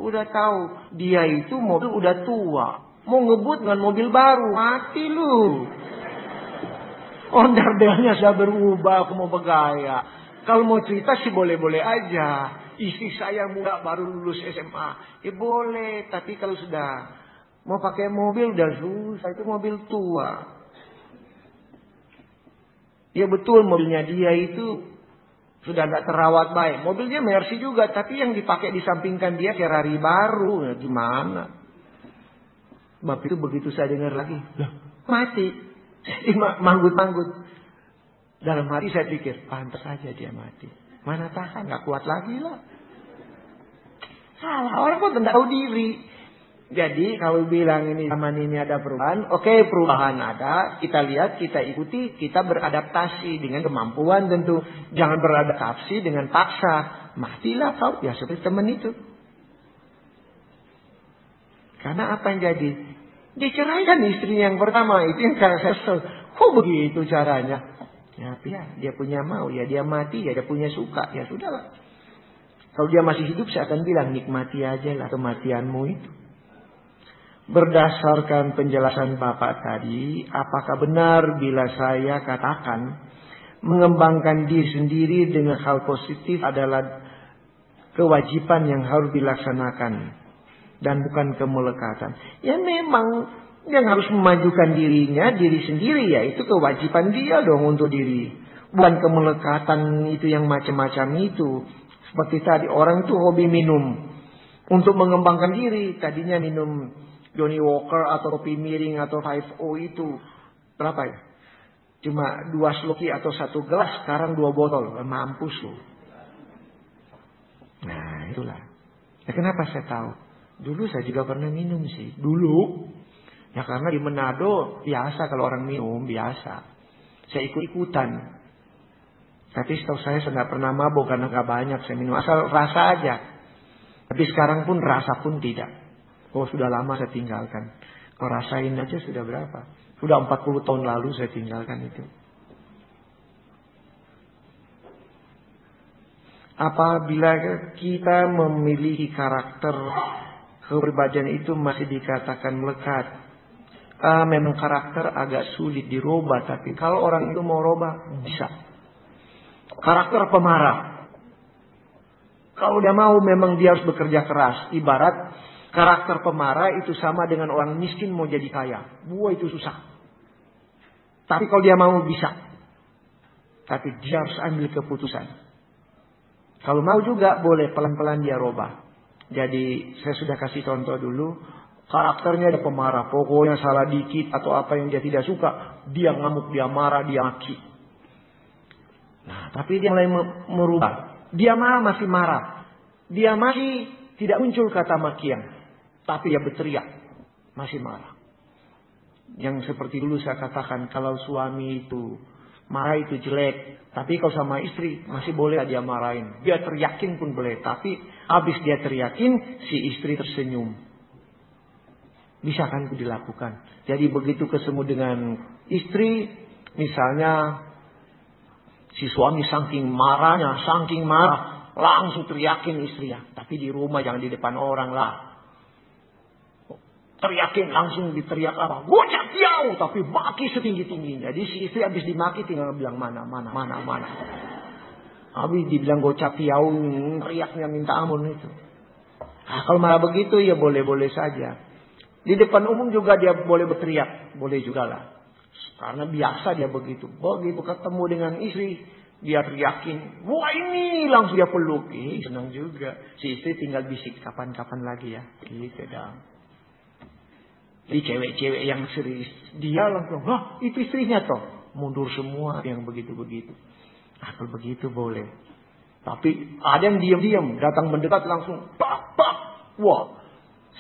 Udah tahu dia itu mobil udah tua. Mau ngebut dengan mobil baru. Mati lu. Ondar-ondarnya sudah berubah. Aku mau bergaya. Kalau mau cerita sih boleh-boleh aja. Istri saya muda baru lulus SMA. Ya boleh. Tapi kalau sudah mau pakai mobil udah susah. Itu mobil tua. Ya betul mobilnya dia itu sudah gak terawat baik. Mobilnya Mercy juga. Tapi yang dipakai di sampingkan dia Ferrari baru. Ya gimana? Sebab itu begitu saya dengar lagi, mati. Manggut-manggut. Dalam hati saya pikir, pantas saja dia mati. Mana tahan, gak kuat lagi lah. Salah, orang pun tidak tahu diri. Jadi kalau bilang ini zaman ini ada perubahan, oke perubahan ada. Kita lihat, kita ikuti, kita beradaptasi dengan kemampuan tentu. Jangan beradaptasi dengan paksa. Matilah kau, ya seperti teman itu. Karena apa yang jadi? Diceraikan istri yang pertama. Itu yang saya kesel. Kok begitu caranya? Ya, dia punya mau. Ya dia mati. Ya dia punya suka. Ya sudahlah. Kalau dia masih hidup saya akan bilang nikmati aja lah kematianmu itu. Berdasarkan penjelasan Bapak tadi. Apakah benar bila saya katakan mengembangkan diri sendiri dengan hal positif adalah kewajiban yang harus dilaksanakan? Dan bukan kemelekatan. Ya memang yang harus memajukan dirinya, diri sendiri ya itu kewajiban dia dong untuk diri. Bukan kemelekatan itu yang macam-macam itu. Seperti tadi orang itu hobi minum. Untuk mengembangkan diri. Tadinya minum Johnny Walker atau kopi miring atau 5-0 itu. Berapa ya? Cuma 2 sloki atau 1 gelas. Sekarang 2 botol. Mampus loh. Nah itulah. Ya kenapa saya tahu? Dulu saya juga pernah minum sih. Dulu. Ya karena di Manado biasa kalau orang minum. Biasa. Saya ikut-ikutan. Tapi setahu saya nggak pernah mabuk karena nggak banyak saya minum. Asal rasa aja. Tapi sekarang pun rasa pun tidak. Oh sudah lama saya tinggalkan. Kalau rasain aja sudah berapa? Sudah 40 tahun lalu saya tinggalkan itu. Apabila kita memiliki karakter kepribadian itu masih dikatakan melekat. Memang karakter agak sulit dirubah. Tapi kalau orang itu mau robah, bisa. Karakter pemarah. Kalau dia mau memang dia harus bekerja keras. Ibarat karakter pemarah itu sama dengan orang miskin mau jadi kaya. Itu susah. Tapi kalau dia mau bisa. Tapi dia harus ambil keputusan. Kalau mau juga boleh pelan-pelan dia robah. Jadi saya sudah kasih contoh dulu. Karakternya ada pemarah. Pokoknya salah dikit atau apa yang dia tidak suka. Dia ngamuk, dia marah, dia maki. Nah, tapi dia mulai merubah. Dia masih marah. Dia masih tidak muncul kata makian. Tapi dia berteriak. Masih marah. Yang seperti dulu saya katakan. Kalau suami itu marah itu jelek. Tapi kalau sama istri masih boleh dia marahin. Dia teriakin pun boleh. Tapi habis dia teriakin si istri tersenyum. Bisa kan itu dilakukan. Jadi begitu ketemu dengan istri. Misalnya si suami saking marah. Langsung teriakin istrinya. Tapi di rumah jangan di depan orang lah. Teriakin langsung diteriak apa? Gocap jauh tapi maki setinggi-tingginya. Jadi si istri habis dimaki tinggal bilang mana. Habis dibilang gocap jauh, teriaknya minta ampun itu. Nah, kalau malah begitu ya boleh-boleh saja. Di depan umum juga dia boleh berteriak, boleh juga lah. Karena biasa dia begitu. Begitu ketemu dengan istri, dia teriakin, wah ini langsung dia peluk. Senang juga. Si istri tinggal bisik kapan-kapan lagi ya. Gitu dong. Di cewek-cewek yang serius. Dia langsung, itu istrinya toh. Mundur semua yang begitu-begitu. Kalau begitu boleh. Tapi ada yang diam-diam. Datang mendekat langsung. Pak. Wah.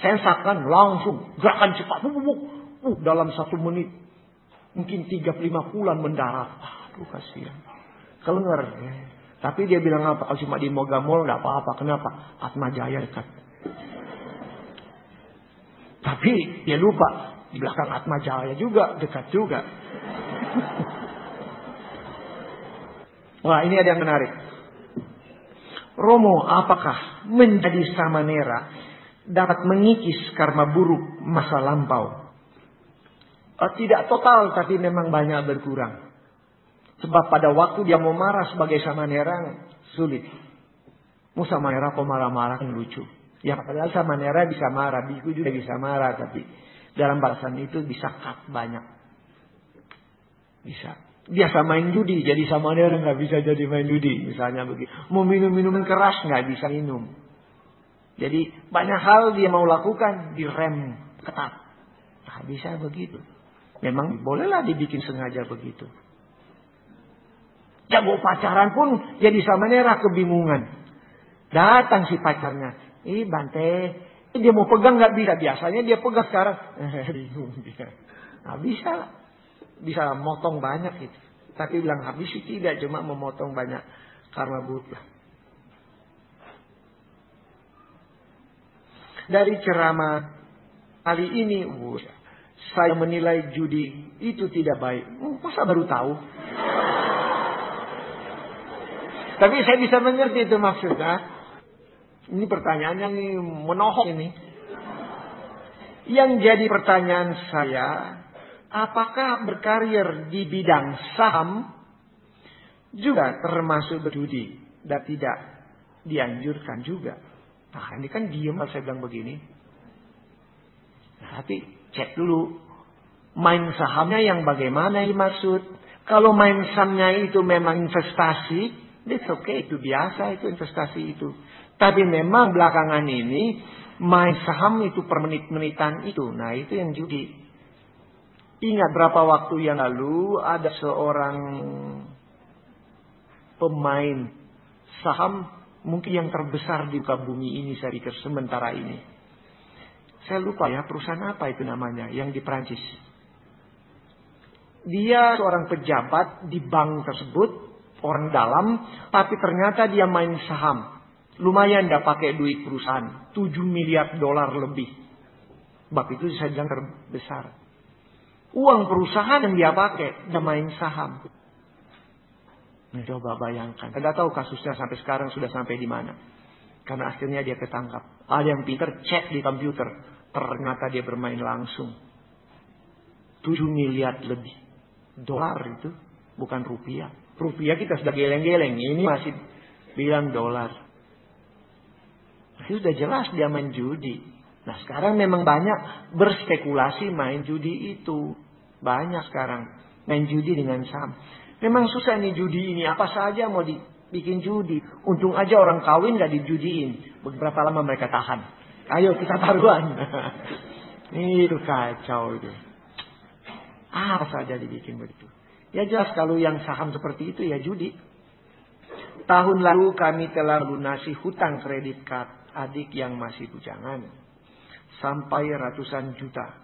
Sensakan langsung. Gerakan cepat. Dalam 1 menit. Mungkin 3-5 bulan mendarat. Aduh kasihan. Kelengar. Tapi dia bilang apa? Kalau cuma di Mogamol gak apa-apa. Kenapa? Atma Jaya dekat. Tapi dia lupa. Di belakang Atma Jaya juga. Dekat juga. Wah, ini ada yang menarik. Romo, apakah menjadi samanera dapat mengikis karma buruk masa lampau? Tidak total, tapi memang banyak berkurang. Sebab pada waktu dia mau marah sebagai samanera, sulit. Mau samanera kok marah-marah kan lucu. Ya padahal samanera bisa marah, biku juga bisa marah. Tapi dalam bahasan itu bisa cut banyak. Bisa. Biasa main judi, jadi samanera nggak bisa jadi main judi. Misalnya begitu. Mau minum minuman keras nggak bisa minum. Jadi banyak hal dia mau lakukan direm ketat. Nah, bisa begitu. Memang bolehlah dibikin sengaja begitu. Jago pacaran pun jadi samanera kebingungan. Datang si pacarnya. Bante. Dia mau pegang nggak bisa. Biasanya dia pegang sekarang. Bingung dia. Nah, bisa lah. Bisa motong banyak itu. Tapi bilang habis sih tidak. Cuma memotong banyak karma buruk lah. Dari ceramah kali ini. Saya menilai judi itu tidak baik. Masa baru tahu? Tapi saya bisa mengerti itu maksudnya. Ini pertanyaannya nih menohok ini. Yang jadi pertanyaan saya, apakah berkarir di bidang saham juga termasuk berjudi dan tidak dianjurkan juga? Nah, ini kan diam kalau saya bilang begini. Nah, tapi cek dulu main sahamnya yang bagaimana dimaksud. Kalau main sahamnya itu memang investasi, it's okay, itu biasa itu investasi itu. Tapi memang belakangan ini main saham itu per menit-menitan itu. Nah itu yang judi. Ingat berapa waktu yang lalu ada seorang pemain saham mungkin yang terbesar di muka bumi ini saya pikir sementara ini. Saya lupa ya perusahaan apa itu namanya yang di Prancis. Dia seorang pejabat di bank tersebut, orang dalam, tapi ternyata dia main saham. Lumayan dah pakai duit perusahaan. 7 miliar dolar lebih. Sebab itu saya bilang terbesar. Uang perusahaan yang dia pakai. Dia main saham. Nah, coba bayangkan. Tidak tahu kasusnya sampai sekarang sudah sampai di mana. Karena akhirnya dia ketangkap. Ada yang pintar cek di komputer. Ternyata dia bermain langsung. 7 miliar lebih. Dolar itu. Bukan rupiah. Rupiah kita sudah geleng-geleng. Ini masih bilang dolar. Itu sudah jelas dia main judi. Nah sekarang memang banyak berspekulasi main judi itu. Banyak sekarang. Main judi dengan saham. Memang susah nih judi ini. Apa saja mau dibikin judi. Untung aja orang kawin gak dijudiin. Beberapa lama mereka tahan. Ayo kita taruhan. Itu kacau itu. Apa saja dibikin begitu. Ya jelas kalau yang saham seperti itu ya judi. Tahun lalu kami telah lunasi hutang kredit card adik yang masih bujangan. Sampai ratusan juta.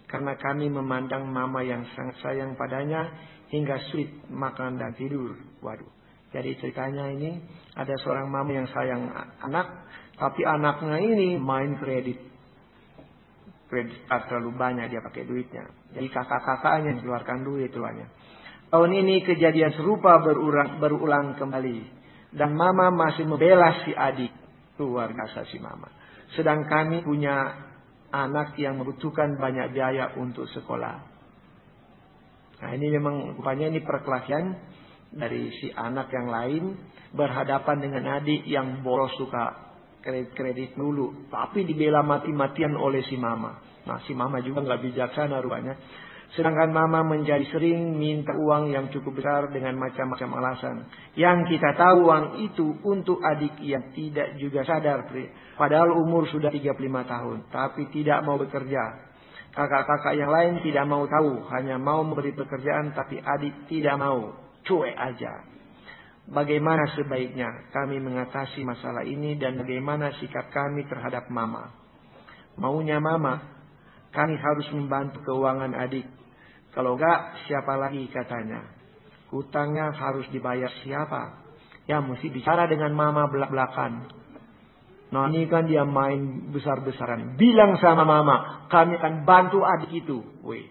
Karena kami memandang mama yang sangat sayang padanya hingga sulit makan dan tidur. Waduh. Jadi ceritanya ini ada seorang mama yang sayang anak. Tapi anaknya ini main kredit. Kredit card terlalu banyak dia pakai duitnya. Jadi kakak-kakaknya yang keluarkan duit tuanya. Tahun ini kejadian serupa berulang kembali. Dan mama masih membela si adik. Luar biasa si mama. Sedang kami punya anak yang membutuhkan banyak biaya untuk sekolah. Nah ini memang rupanya ini perkelahian dari si anak yang lain berhadapan dengan adik yang boros suka kredit dulu. Tapi dibela mati-matian oleh si mama. Nah si mama juga nggak bijaksana rupanya. Sedangkan mama menjadi sering minta uang yang cukup besar dengan macam-macam alasan. Yang kita tahu uang itu untuk adik yang tidak juga sadar. Padahal umur sudah 35 tahun. Tapi tidak mau bekerja. Kakak-kakak yang lain tidak mau tahu. Hanya mau memberi pekerjaan tapi adik tidak mau. Cuek aja. Bagaimana sebaiknya kami mengatasi masalah ini dan bagaimana sikap kami terhadap mama. Maunya mama, kami harus membantu keuangan adik. Kalau enggak, siapa lagi katanya. Hutangnya harus dibayar siapa? Ya mesti bicara dengan mama belak-belakan. Nah ini kan dia main besar-besaran. Bilang sama mama, kami akan bantu adik itu. Weh.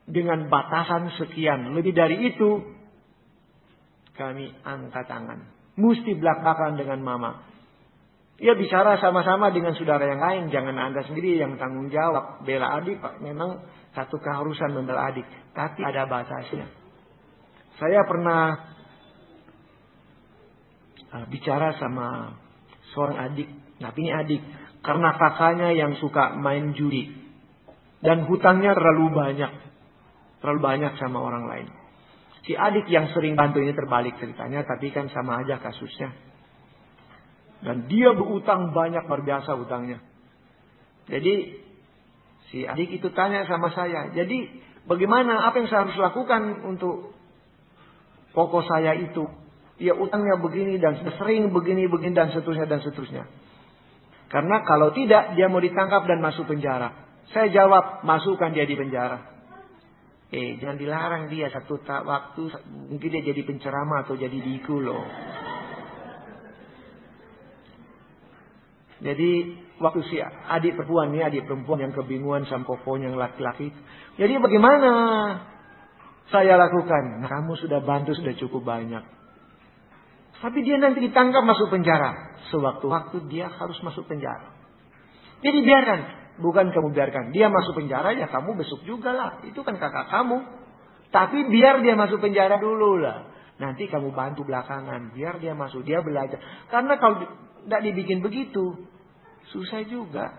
Dengan batasan sekian. Lebih dari itu, kami angkat tangan. Mesti belak-belakan dengan mama. Ya bicara sama-sama dengan saudara yang lain. Jangan Anda sendiri yang tanggung jawab. Bela adik Pak. Memang satu keharusan membela adik. Tapi ada batasnya. Saya pernah bicara sama seorang adik. Nah ini adik. Karena kakaknya yang suka main judi. Dan hutangnya terlalu banyak. Terlalu banyak sama orang lain. Si adik yang sering bantu ini terbalik ceritanya. Tapi kan sama aja kasusnya. Dan dia berutang banyak, luar biasa utangnya. Jadi si adik itu tanya sama saya. Jadi bagaimana, apa yang saya harus lakukan untuk pokok saya itu? Ya utangnya begini dan sering begini dan seterusnya dan seterusnya. Karena kalau tidak dia mau ditangkap dan masuk penjara. Saya jawab, masukkan dia di penjara. Jangan dilarang dia satu waktu mungkin dia jadi penceramah atau jadi biku loh. Jadi waktu si adik perempuan yang kebingungan sama kokonya yang laki-laki. Jadi bagaimana saya lakukan? Nah, kamu sudah bantu sudah cukup banyak. Tapi dia nanti ditangkap masuk penjara. Sewaktu-waktu dia harus masuk penjara. Jadi biarkan. Bukan kamu biarkan. Dia masuk penjara ya kamu besok juga lah. Itu kan kakak kamu. Tapi biar dia masuk penjara dulu lah. Nanti kamu bantu belakangan. Biar dia masuk. Dia belajar. Karena kalau tidak dibikin begitu, susah juga.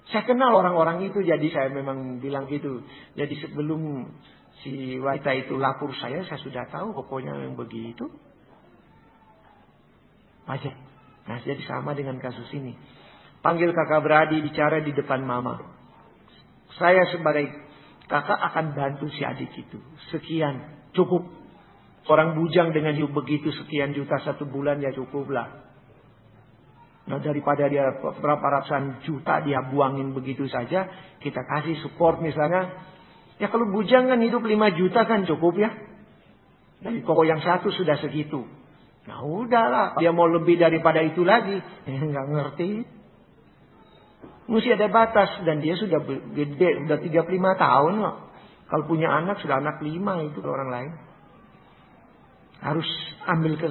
Saya kenal orang-orang itu, jadi saya memang bilang gitu. Jadi sebelum si wanita itu lapor saya sudah tahu pokoknya yang begitu. Aja. Nah, jadi sama dengan kasus ini. Panggil kakak beradik bicara di depan mama. Saya sebagai kakak akan bantu si adik itu. Sekian, cukup. Orang bujang dengan hidup begitu sekian juta satu bulan ya cukuplah. Nah daripada dia berapa ratusan juta dia buangin begitu saja. Kita kasih support misalnya. Ya kalau bujang kan hidup 5 juta kan cukup ya. Dari pokok yang satu sudah segitu. Nah udahlah. Dia mau lebih daripada itu lagi. Nggak ngerti. Mesti ada batas. Dan dia sudah gede. Udah 35 tahun kok. Kalau punya anak sudah anak 5 itu orang lain. Harus ambil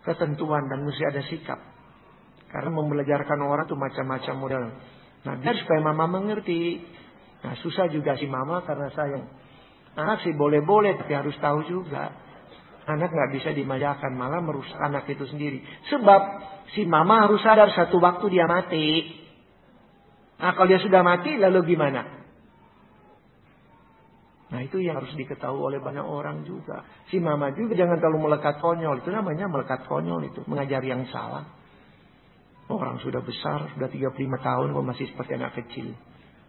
ketentuan dan mesti ada sikap. Karena membelajarkan orang itu macam-macam model. Nah biar supaya mama mengerti. Nah susah juga si mama karena sayang. Anak sih boleh-boleh tapi harus tahu juga. Anak nggak bisa dimajakan malah merusak anak itu sendiri. Sebab si mama harus sadar satu waktu dia mati. Nah kalau dia sudah mati lalu gimana? Nah itu yang harus diketahui oleh banyak orang juga. Si mama juga jangan terlalu melekat konyol. Itu namanya melekat konyol itu. Mengajari yang salah. Orang sudah besar, sudah 35 tahun kok masih seperti anak kecil.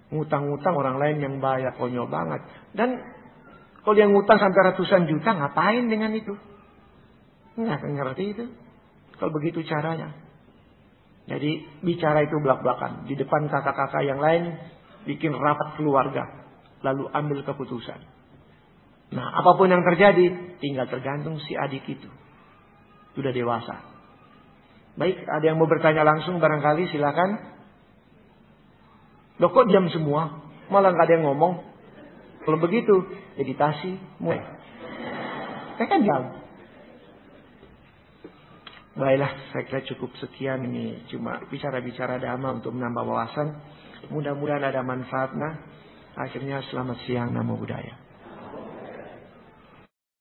Ngutang-ngutang orang lain yang bayar, konyol banget. Dan kalau dia ngutang sampai ratusan juta, ngapain dengan itu? Nggak ngerti itu. Kalau begitu caranya. Jadi bicara itu belak-belakan. Di depan kakak-kakak yang lain, bikin rapat keluarga. Lalu ambil keputusan. Nah, apapun yang terjadi, tinggal tergantung si adik itu. Sudah dewasa. Baik, ada yang mau bertanya langsung barangkali, silakan. Loh kok diam semua? Malah nggak ada yang ngomong. Kalau begitu, meditasi, mulai. Saya kan diam. Baiklah, saya kira cukup sekian ini. Cuma bicara-bicara dhamma untuk menambah wawasan. Mudah-mudahan ada manfaatnya. Akhirnya selamat siang, Namo Buddhaya.